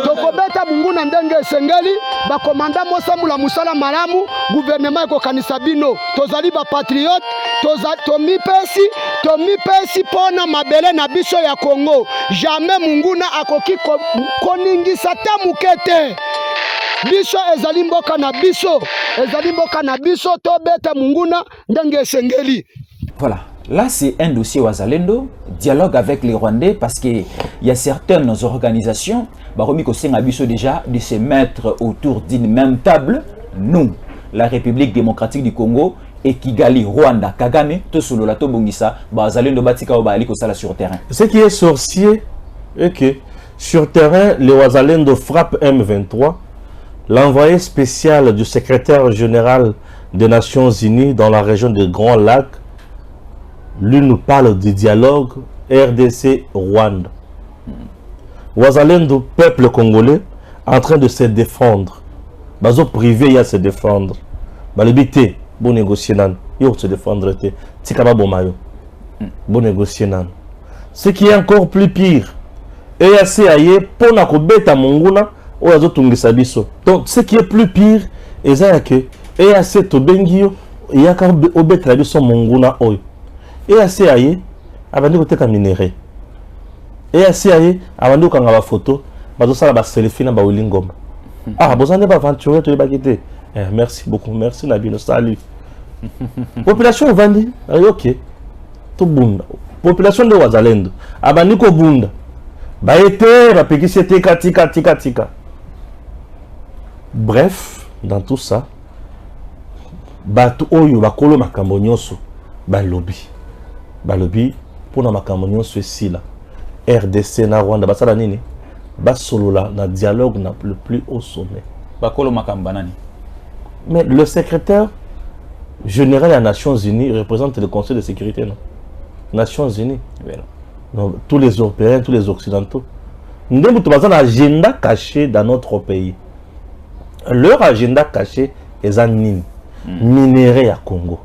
tokobeta Munguna ndenge sengeli ba komanda mosambula musala malamu gouvernement eko kanisa bino tozali ba patriote tomipesi pona mabele na biso ya Congo jamais Munguna akoki koningisa ta mukete biso ezali mboka na biso tobeta Munguna ndenge sengeli. Voilà, Là, c'est un dossier Wazalendo, dialogue avec les Rwandais, parce qu'il y a certaines organisations, Baromi Kosengabiso déjà, de se mettre autour d'une même table. Nous, la République démocratique du Congo, et Kigali, Rwanda, Kagame, tout sous le lato Bongissa, Wazalendo Batika Obali Kosala sur terrain. Ce qui est sorcier, est que sur terrain, les Wazalendo frappent M23. L'envoyé spécial du secrétaire général des Nations Unies dans la région des Grands Lacs, lui nous parle du dialogue RDC-Rwanda. Wazalendo, peuple congolais, en train de se défendre. Bazo privé, il y a se défendre. Balibité, bon négocier nan. Il y a se défendre. Tikaba bomayo. Bon négocier nan. Ce qui est encore plus pire, EAC aye, pona ko beta monguna, oyazo tungisa biso. Donc, ce qui est plus pire, c'est que EAC to bengio, il y a ka obeta biso monguna oyo. EAC aye, abandi koteka minéré. EAC aye, abandi kokanga ba photo, bazo sala ba selfie na ba wilingoma. Ah, vous en avez aventuré, tu l'as quitté. Merci beaucoup, merci Nabino, salut. Population Vandi, ok. Tout bunda. Population de Wazalendo, abandi ko bunda. Ba été, ba peki c'était tika. Bref, dans tout ça, batu oyo bakolo makambo nyonso, ba lobby pour na makambo nyonso ici là. RDC na Rwanda basala nini? Basolola na dialogue na le plus haut sommet. Bakolo makambo banani. Mais le secrétaire général des Nations Unies représente le Conseil de sécurité, non? Nations Unies. Non, tous les Européens, tous les Occidentaux. Nous avons un agenda caché dans notre pays. Leur agenda caché est un minerai à Congo.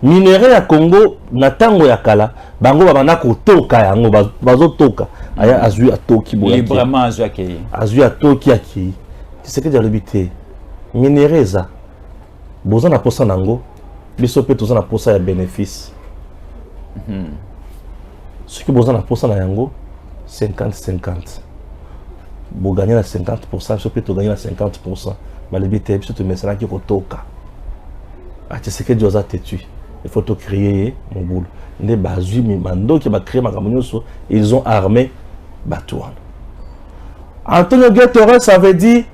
Minerai à Congo, natango ya kala, bango babana ko toka yango bazo toka. Aya azui atoki boya. Librement azui akei. Azui atoki akei. C'est que j'ai l'habité. Minerai za. Boza na posa nango, biso pe toza na posa ya bénéfice. Ce qui boza na posa na yango 50-50. Bo gagner na 50%, biso pe to gagner na 50%. Malibité biso to mesana ki ko toka. Ah, tu sais que Dieu a têtu. Il faut te créer mon boule. Les bazui mando qui va créer ma camonioso, ils ont armé Batouan. Antonio Guterres ça veut dire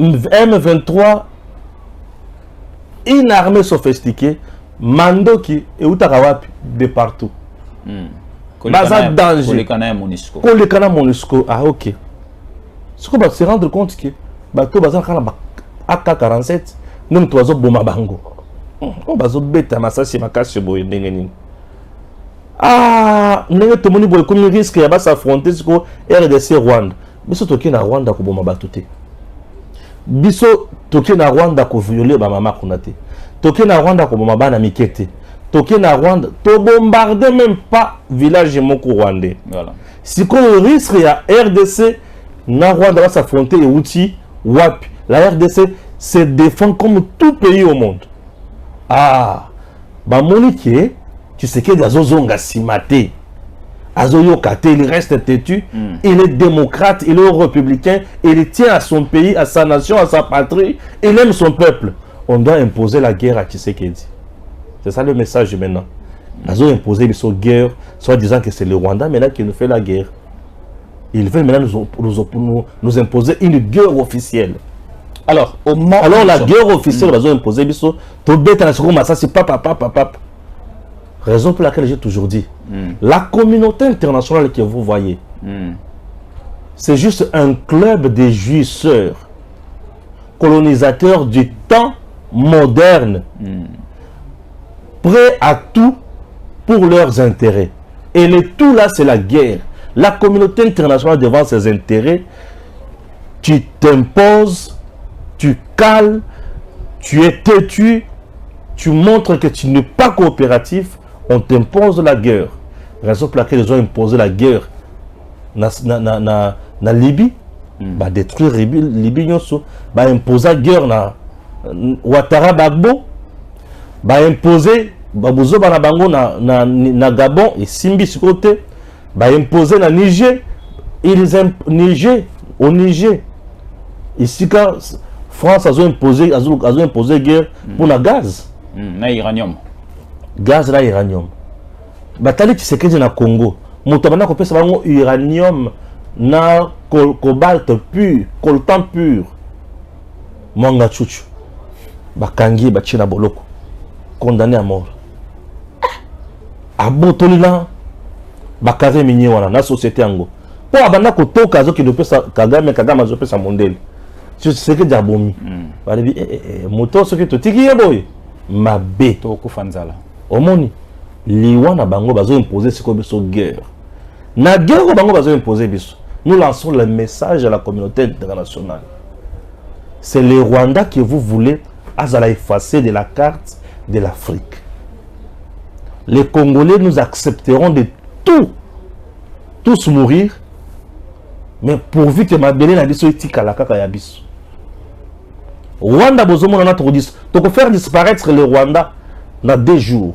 M23 une armée sophistiquée mando qui est utakawapi de partout. Baza danger. Kolekana MONUSCO. Ah ok. Ce qu'on va se rendre compte que bateau baza kana AK-47 nous toizo boma bango. On bazo beta masasi makasi boye ndenge nini. Ah, ndenge tomoni boye comme risque ya ba s'affronter siko RDC Rwanda. Biso toki na Rwanda ko boma batuté. Biso toki na Rwanda ko violer ba mama kunate. Toki na Rwanda ko boma bana mikete. Toki na Rwanda to bombarder même pas village moko rwandais. Voilà. Siko le risque ya RDC na Rwanda va s'affronter et outil wapi. La RDC se défend comme tout pays au monde. Ah, bah Monique, tu sais que Azozonga Simate, Azoyokate, il reste têtu, il est démocrate, il est républicain, il tient à son pays, à sa nation, à sa patrie, il aime son peuple. On doit imposer la guerre à Tshisekedi. C'est ça le message maintenant. Azo imposer son guerre, soit disant que c'est le Rwanda maintenant qui nous fait la guerre. Il veut maintenant nous imposer une guerre officielle. Alors, la guerre officielle va imposer biso to beta na ça c'est papa. Raison pour laquelle j'ai toujours dit la communauté internationale que vous voyez c'est juste un club de jouisseurs colonisateurs du temps moderne prêts à tout pour leurs intérêts. Et le tout là c'est la guerre. La communauté internationale devant ses intérêts, tu t'imposes, tu cales, tu es têtu, tu montres que tu n'es pas coopératif, on t'impose la guerre. Raison pour laquelle ils ont imposé la guerre na Libye, bah détruire Libye, bah imposer la guerre na Ouattara Bagbo, bah imposer Babouzo Banabango na Gabon et Simbi sur côté, bah imposer na Niger, au Niger, ici quand France a imposé guerre pour le gaz. Na uranium. Gaz na uranium. Batali Tshisekedi na Congo. Mutabana kopesa bango uranium na cobalt pur, coltan pur. Mwanga chuchu. Bakangi bachina boloko. Condamné à mort. Abotolina bakare minye wana na société yango. Po abanda kotoka zo kidopesa Kagame zo pesa mondele. Je sais que Diabomi. Balebi moto soki to tiki yeboy. Mabe to kufanzala. Omoni liwa na bango bazo imposer ce comme so guerre. Na guerre bango bazo imposer biso. Nous lançons le message à la communauté internationale. C'est le Rwanda que vous voulez azala effacer de la carte de l'Afrique. Les Congolais, nous accepterons de tous mourir, mais pourvu que Mabélé n'a pas été kalakaka yabiso. Rwanda bozomo na to faire disparaître le Rwanda dans 2 jours.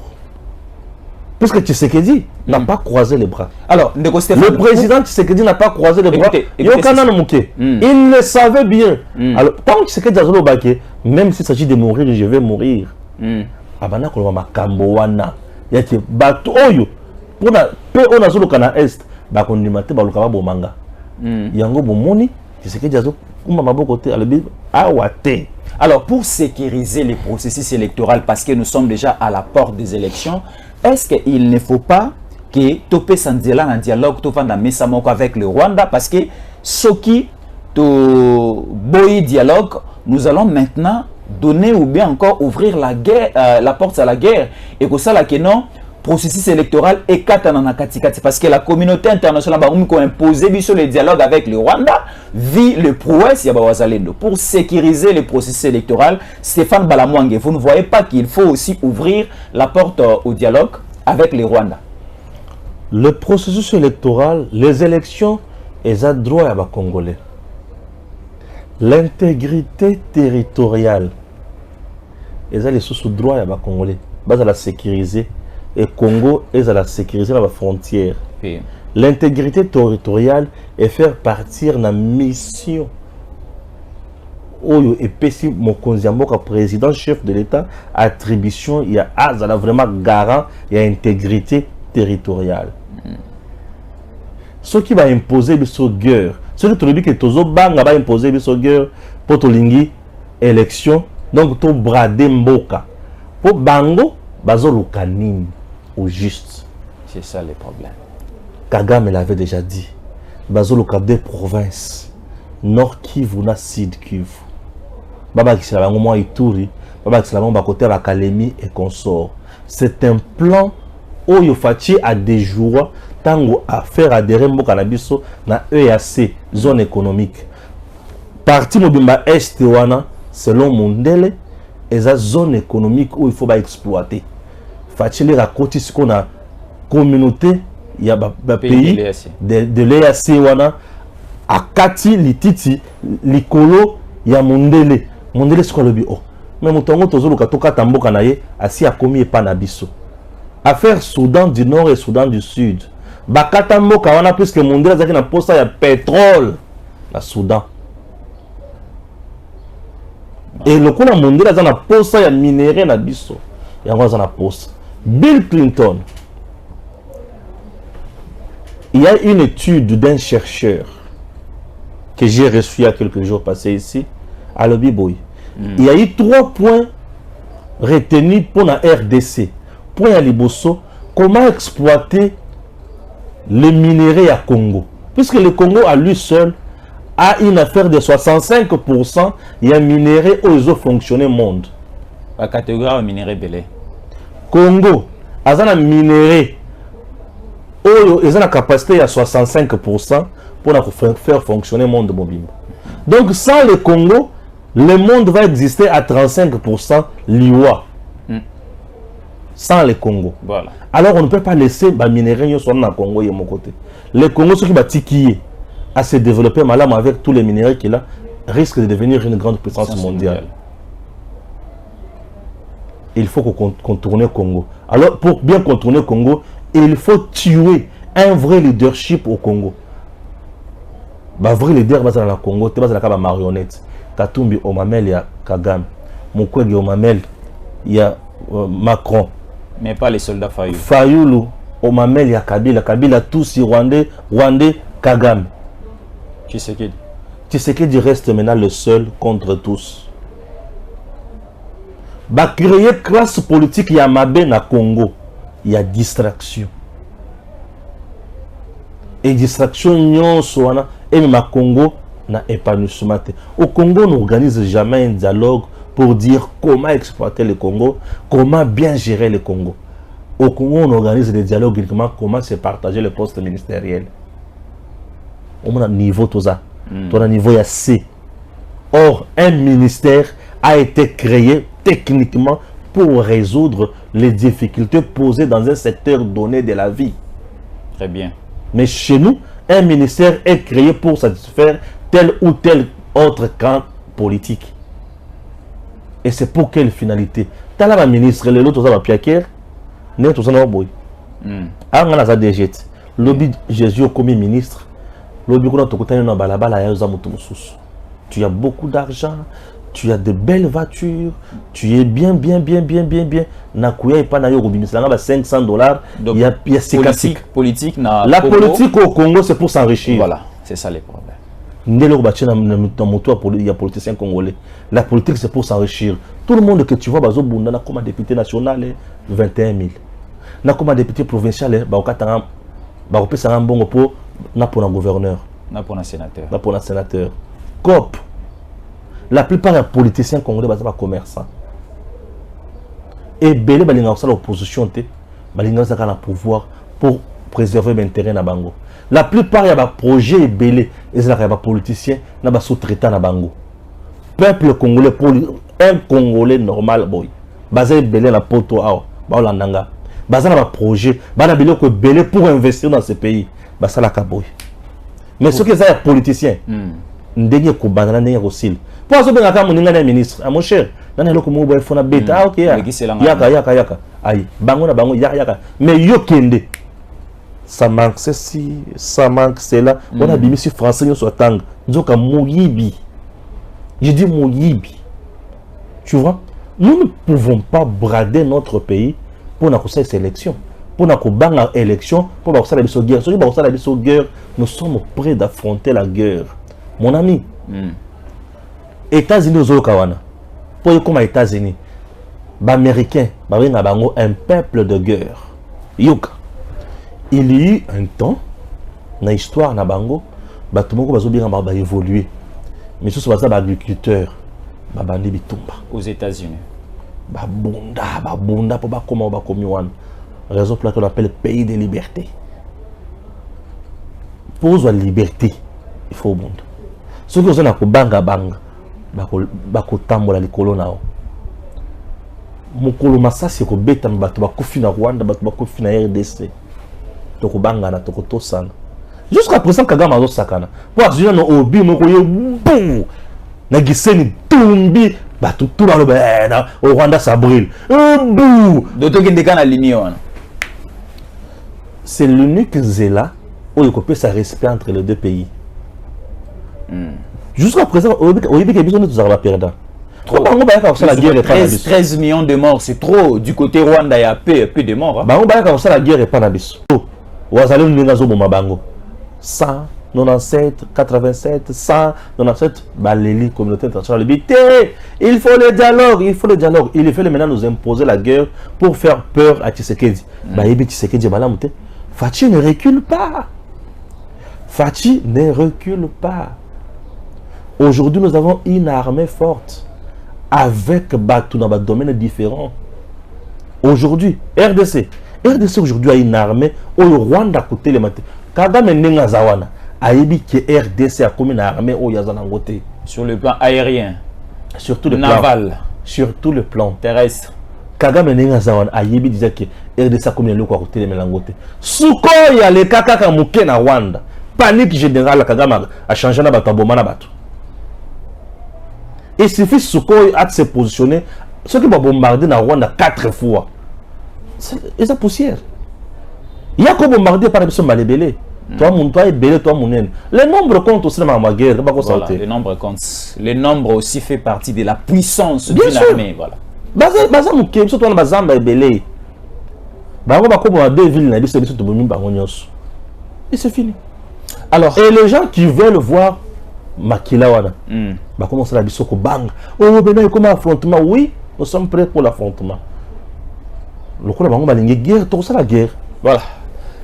Parce que Tshisekedi n'a pas croisé les bras. Alors, le président Tshisekedi n'a pas croisé les bras. Il le savait bien. Alors, tant que Tshisekedi a zolo baké, même s'il s'agit de mourir, je vais mourir. Abana koloma makambo wana. Yaki bato oyo pona pe ona zolo kana est ba kondimate ba lukaba bomanga. Yango bomoni Tshisekedi azo kuma maboko te alobi awate. Alors, pour sécuriser les processus électoraux, parce que nous sommes déjà à la porte des élections, est-ce qu'il ne faut pas que Topé Sanzela en dialogue avec le Rwanda? Parce que ce qui to boy dialogue, nous allons maintenant donner ou bien encore ouvrir la guerre, la porte à la guerre. Et que ça, là, que non, processus électoral est parce que la communauté internationale a imposé sur le dialogue avec le Rwanda vit le prouesse pour sécuriser le processus électoral. Stéphane Balamwange, vous ne voyez pas qu'il faut aussi ouvrir la porte au dialogue avec le Rwanda? Le processus électoral, les élections, ils ont droit à les Congolais. L'intégrité territoriale, ils ont les sous droit à les Congolais. Ils la sécuriser. Et Congo est à la sécuriser la frontière. L'intégrité territoriale est faire partir de la mission. Oyo et Pessi Mokonziamboka, président chef de l'État, attribution, il y a vraiment garant, il y a intégrité territoriale. Ce qui va imposer le guerre, ce qui te dit que Tozo Banga va imposer le guerre pour Tolingi élection, donc to brader Mboka. Pour Bango, bazo lukanini. Au juste. C'est ça le problème. Kagame l'avait déjà dit. Bazolo des provinces. Nord Kivu na Sud Kivu. Baba qui s'est moi Ituri. Baba qui s'est là côté la Kalemi et consort. C'est un plan où il faut à des jours tango à faire adhérer Mboka na biso na EAC zone économique. Parti mobimba est wana selon Mondele et la zone économique où il faut exploiter. Fatili rakoti ce qu'on a communauté il y a pays de l'EAC wana akati lititi likolo ya mondele ce qu'on le dit oh mais mutongo tozolo katoka tamboka na ye asi akomi epa na biso affaire Soudan du Nord et Soudan du Sud bakata mboka wana puisque mondele zaki na posa ya pétrole na Soudan et le coup na mondele za na posa ya minerai na biso yango za na posa. Bill Clinton, il y a une étude d'un chercheur que j'ai reçu il y a quelques jours passés ici à Lobiboy. Il y a eu 3 points retenus pour la RDC. Point à Liboso, comment exploiter les minerais à Congo. Puisque le Congo à lui seul a une affaire de 65%, il y a un minerai où ils ont fonctionné au monde. La catégorie minerai belé. Congo, ils ont un minerai où ils ont la capacité à 65% pour faire fonctionner le monde mobile. Donc sans le Congo, le monde va exister à 35% l'IWA. Sans le Congo. Voilà. Alors on ne peut pas laisser les minerais sur le Congo et mon côté. Le Congo, ce qui va tiquiller à se développer malheureusement avec tous les minerais qu'il a, risque de devenir une grande puissance mondiale. Il faut qu'on contourne le Congo. Alors pour bien contourner le Congo, il faut tuer un vrai leadership au Congo. Un vrai leader dans le Congo, c'est pas la marionnette. Katumbi au mamel ya Kagame, Mukwege au mamel ya Macron, mais pas les soldats Fayoulou. Fayoulou au mamel ya Kabila, Kabila tous Rwandais, Kagame. Tshisekedi reste maintenant le seul contre tous. Bah créer classe politique ya mabe na Congo, il y a distraction. Et distraction nyonso wana et ma Congo na épanouissement. Au Congo, on n'organise jamais un dialogue pour dire comment exploiter le Congo, comment bien gérer le Congo. Au Congo, on organise des dialogues uniquement comment se partager les postes ministériels. On a un niveau tout ça. On a un niveau C. Or, un ministère a été créé techniquement pour résoudre les difficultés posées dans un secteur donné de la vie. Très bien. Mais chez nous, un ministère est créé pour satisfaire tel ou tel autre camp politique. Et c'est pour quelle finalité? T'as là, ministre, le lot, tout ça va piaquer, n'est tout ça, non, boy. Ah, on a ça déjà. Lobby Jésus comme ministre, lobby qu'on a tout côté, non, balabala, tu as beaucoup d'argent, tu as de belles voitures, tu es bien. Nakuya et pas na yo ministre, là, $500. Il y a politique la politique au Congo, c'est pour s'enrichir. Voilà, c'est ça les problèmes. Il y a politiciens congolais. La politique, c'est pour s'enrichir. Tout le monde que tu vois, comme député national, 21 000. Comme député provincial, pour un gouverneur. Pour un sénateur. Pour un sénateur. COP. La plupart des politiciens congolais sont commerçants. Et Belé, l'opposition, ils ont le pouvoir pour préserver l'intérêt de Bango. La plupart des projets belés, ils sont des politiciens, des sous-traitants na bango. Peuple congolais, pour un Congolais normal, boy, basé belé la poto ao, baolandanga, basé na projet, basé belé que belé pour investir dans ce pays, basé la kaboy. Mais ceux qui sont des politiciens, ndenge ko bangana ndenge ko sil. Pour ceux qui ont un ministre, mon cher, nana loko mo boy fona beta, ah ok yaka. Aïe, bango na bango yaka. Mais yo kende. Ça manque ceci, ça manque cela. On a dit, monsieur français, nous sommes tang. Nous sommes je dis Mouyibi. Tu vois, nous ne pouvons pas brader notre pays pour nous faire cette élection. Pour nous faire une élection, pour nous faire la guerre. Nous sommes prêts d'affronter la guerre. Mon ami, États-Unis, nous sommes pour comme les États-Unis, les Américains, un peuple de guerre. Yoka. Il y a eu un temps, dans l'histoire de Bango, il a évolué. Mais ce sont des agriculteurs aux États-Unis. Raison pour laquelle on appelle le pays des libertés. Pour la liberté, il faut au monde. Ceux qui ont banga, bakotambola likolo nao. Mukolo masasi ko beta bato bakufi na Rwanda, bato bakufi na RDC. Jusqu'à présent, Kagame a sakana. Pour assurer nos obi, nous avons Nagiseni Tumbi, tout dans le au Rwanda, ça brûle. C'est l'unique zéla où il peut se respect entre les deux pays. Jusqu'à présent, au Yébi, nous avons perdant. 13 millions de morts, c'est trop. Du côté Rwanda, il y a peu de morts. La guerre est pas nabiso. 197, 87, 197, les communautés internationales. Il faut le dialogue, Il faut maintenant nous imposer la guerre pour faire peur à Tshisekedi. Fachi ne recule pas. Aujourd'hui, nous avons une armée forte avec Batou dans des domaines différents. Aujourd'hui, RDC aujourd'hui a une armée au Rwanda côté les matés. Kagame nenga zawana aibi que RDC a comme une armée au yazana côté sur le plan aérien, surtout le naval, plan, surtout le plan terrestre. Kagame nenga zawana aibi disait que RDC a comme une loko côté les melangoté. Suko ya le kaka muke na Rwanda. Panique générale Kagame a changé na bato bomana bato. Il suffit Suko à se positionner ceux qui vont bombarder na Rwanda 4 fois. Et ça poussière. Il y a qu'on bombarder par exemple Malébélé. Toi, mon toi est belé, toi, mon haine. Les nombres comptent aussi dans ma guerre. Voilà, les nombres comptent. Les nombres aussi fait partie de la puissance d'une armée. Voilà. Baza mouké, surtout dans Bazamba et belé. Bango bako pour deux villes, et c'est fini. Alors, et les gens qui veulent voir Makila wana, bah comment ça la bisoko bang. Oh ben comme affrontement, oui, nous sommes prêts pour l'affrontement. Le coup là bango balingue guerre, tout ça la guerre. Voilà.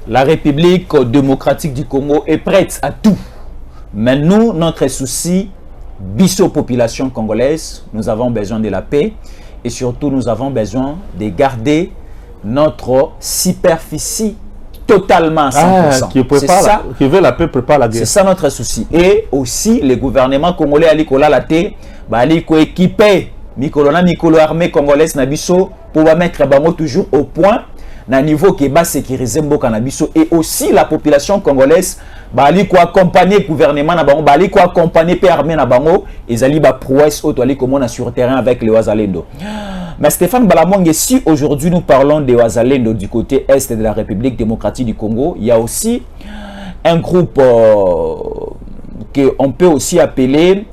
La République démocratique du Congo est prête à tout. Mais nous, notre souci, biso population congolaise, nous avons besoin de la paix et surtout nous avons besoin de garder notre superficie totalement à 100%. Qui veut la paix prépare la guerre. C'est ça notre souci. Et aussi, le gouvernement congolais alikola la té, aliko équipé Mikolo armée congolaise nabiso pour mettre bango toujours au point na niveau qui va sécuriser mboka nabiso, et aussi la population congolaise baliko accompagner gouvernement na bango, baliko accompagner pe armée na bango ezali ba prouesse auto ali comme on sur terrain avec les Wazalendo. Mais Stéphane Balamwang, si aujourd'hui nous parlons des Wazalendo du côté est de la République démocratique du Congo, il y a aussi un groupe qu'on peut aussi appeler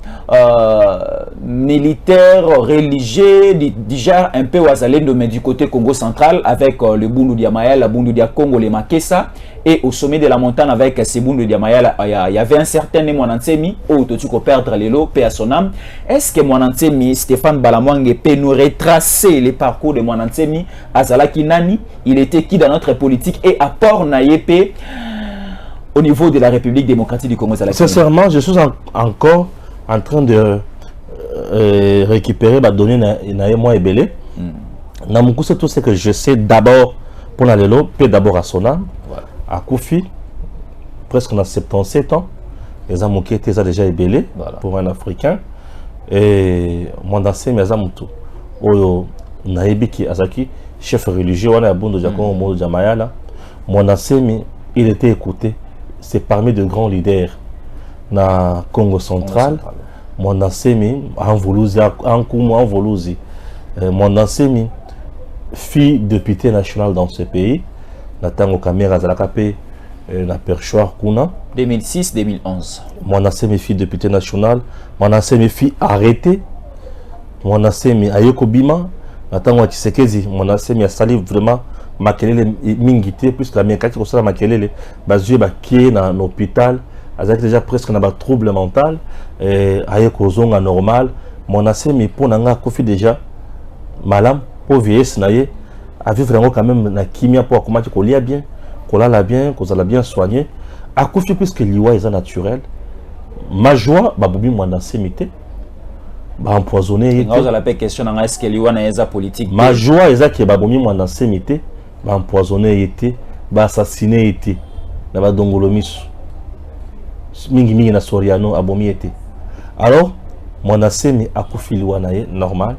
militaire, religieux, déjà un peu Wazalendo, mais du côté Congo central, avec le Bundu Diamayel, la Bundu Dia Congo, les Makessa, et au sommet de la montagne avec ces Bundu Diamayel, il y avait un certain Mwanantsemi, où tu peux perdre les lots, paix à son âme. Est-ce que Mwanantsemi, Stéphane Balamwang, peut nous retracer les parcours de Mwanantsemi, Azalaki Nani, il était qui dans notre politique et apport Nayepe au niveau de la République démocratique du Congo? Sincèrement, je suis encore en train de récupérer ma donnée moi et belé. Namuku, c'est tout ce que je sais d'abord pour la Lelo, puis d'abord à Sonam, à Koufi, presque on a 77 ans. Les Amouki étaient déjà ébélés pour un Africain. Et moi, dans ces Amutu, Oyo Naibiki Azaki, chef religieux, on a Bundu Diakongo Modo Jamayala. Mon Ansemi, il était écouté. C'est parmi de grands leaders na Congo central. Mon Ansemi, en Voluzi, en Koumou, en Voluzi. Mon Ansemi, fille député national dans ce pays. Natango Kamera Zalakape, na Perchoir Kuna. 2006-2011. Mon Ansemi, fille député national. Mon Ansemi, fille arrêtée. Mon Ansemi, Ayoko Bima. Natango Tshisekedi, mon Ansemi a sali vraiment. Makelele mingité plus la miakati ko sala makelele bazue ba qui na hôpital avec déjà presque na ba trouble mental aye ko zonga normal mon asemi pour nanga kofi déjà malam pour vieillesse na ye a vivre vraiment quand même na kimia pour comment ko lia bien ko la bien ko zala bien soigner a kofi puisque liwa est naturel ma joie ba bobi mon asemi te ba empoisonné on a la question est-ce que liwa na eza politique ma joie est que ba bobi mon asemi te ba empoisonné été ba assassiné été na ba dongolomisu mingi na Soriano abomi été. Alors mon asemi akufi liwanaye normal,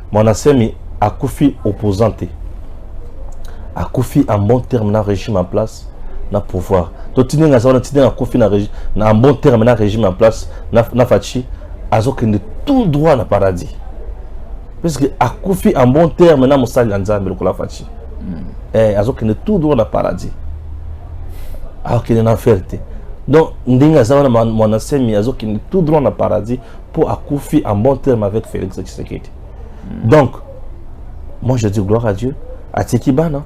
mon asemi akufi opposante, akufi en bon terme na régime en place na pouvoir. Donc tine nga zona tine akufi na régime na en bon terme na régime en place na fachi azokende tout droit na paradis. Parce que akufi en bon terme na musali nzambe lokola fachi. Azokende tout droit na paradis. Alors qu'il est en enfer. Donc, ndinga zawana mon asemi azokende tout droit na paradis pour akoufi en bon terme avec Félix Tshisekedi. Donc, moi je dis gloire à Dieu. Atiki bana.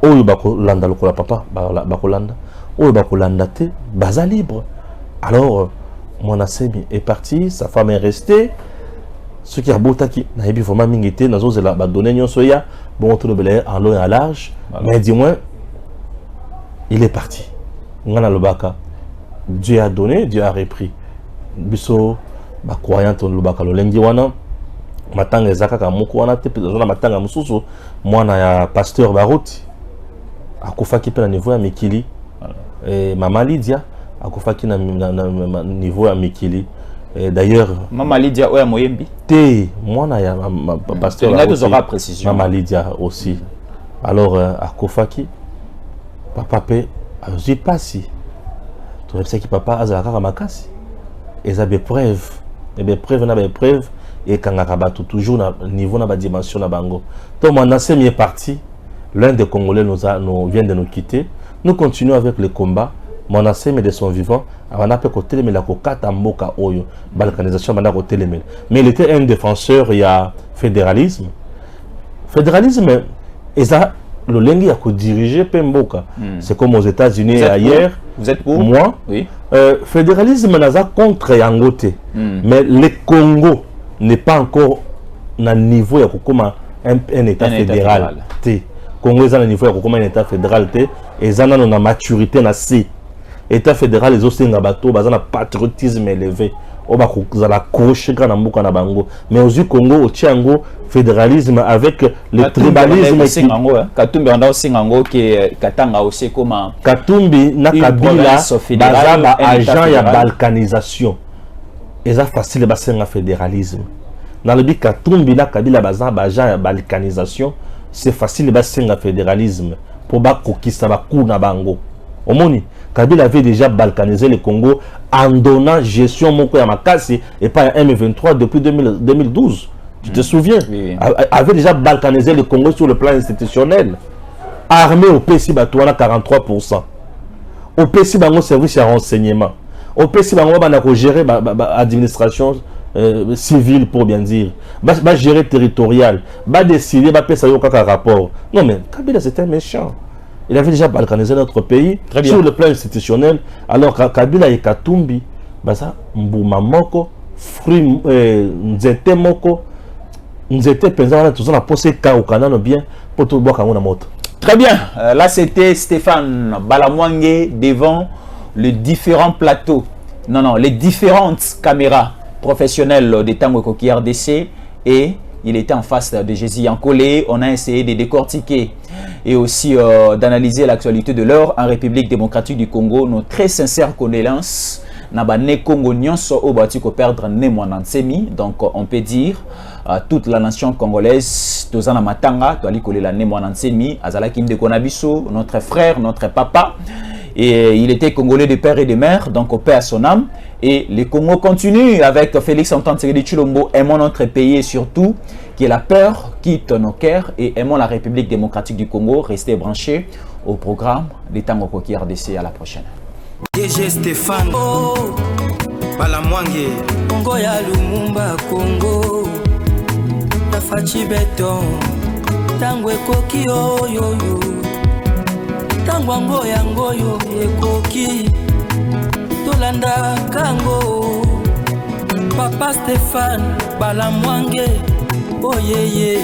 Oyo bako landa lokola papa, bako landa. Oyo bako landa te, baza libre. Alors, mon asemi est parti, sa femme est restée. Ce qui a beau taki, na ebi vraiment mingité, nazo zela ba donner nyonso ya, bon tout le belé en long et en large, mais dis-moi il est parti. Ngana lobaka. Dieu a donné, Dieu a repris. Biso ba croyant on lobaka lo lengi wana matanga ezaka ka moko wana te pe zona matanga mususu mwana ya pasteur Baruti akufaki pe na niveau ya Mikili. Mama Lydia akufaki na niveau ya Mikili. D'ailleurs Mama Lydia oya moyembi te mwana ya pasteur Baruti. Mama Lydia aussi. Alors akufaki papa pe je pas si tu sais que papa azalaka makasi et ça des preuves et des preuves na des preuves et quand ngakabatu toujours na niveau na ba dimension na bango. Donc mon ancien est parti, l'un des Congolais nous vient de nous quitter. Nous continuons avec le combat mon ancien de son vivant, on a pu côté mais la kokata mboka oyo balkanisation banda côté mais il était un défenseur il y a fédéralisme et ça le lengi ya ko diriger Pemboka c'est comme aux États-Unis et ailleurs. Vous êtes pour? Moi oui. Fédéralisme naza contre Yangote mais le Congo n'est pas encore na niveau ya kokoma un état fédéral. Congo est à niveau ya kokoma un état fédéral et ça na maturité na si état fédéral les autres bateau bazana patriotisme élevé oba kozala couche kana mbuka na bango mais au Congo au Tchango fédéralisme avec le tribalisme singango Katumbi anda singango ke katanga aussi comme Katumbi na Kabila bazaba agent ya balkanisation et ça facile basenga fédéralisme dans le but Katumbi na Kabila bazaba agent ya balkanisation c'est facile basenga fédéralisme pour ba kokisa ba kuna bango omoni Kabila avait déjà balkanisé le Congo en donnant gestion moko ya makasi et pas à M23 depuis 2012. Tu te souviens? Oui. Avait déjà balkanisé le Congo sur le plan institutionnel. Armé au PC Batouana 43%. Au PC Bango service à renseignement. Au PC Bango Banako gérer administration civile pour bien dire. Ba gérer territorial. Ba décider ba pesa yo kaka rapport. Non mais Kabila c'était méchant. Il avait déjà balkanisé notre pays sur le plan institutionnel. Alors Kabila et Katumbi, baza mbuma moko, fruit nzete moko, nzete penza tout ça na posé ka au canal bien pour tout boire na moto. Très bien. Là c'était Stéphane Balamwangé devant les différents plateaux. Non, les différentes caméras professionnelles des Tango Koki RDC et il était en face de Jésus Yankolé. On a essayé de décortiquer et aussi d'analyser l'actualité de l'heure en République démocratique du Congo. Nos très sincères condoléances. Nabane Congo nyonso au bati ko perdre né Mwanansemi. Donc on peut dire toute la nation congolaise tozana matanga to ali kolela né Mwanansemi azala kim de konabiso, notre frère, notre papa. Et il était congolais de père et de mère, donc au paix à son âme. Et le Congo continue avec Félix Antoine Tshisekedi Tshilombo, aimons notre pays et surtout que la peur quitte nos cœurs et aimons la République démocratique du Congo. Restez branchés au programme des Tango Koki RDC. À la prochaine. DG Stéphane Balamwangé Congo ya Lumumba Congo Tafachi Beton Tango Koki Oyoyo Tangwango yangoyo ekoki Tolanda kango Papa Stéphane Balamwangé Oyeye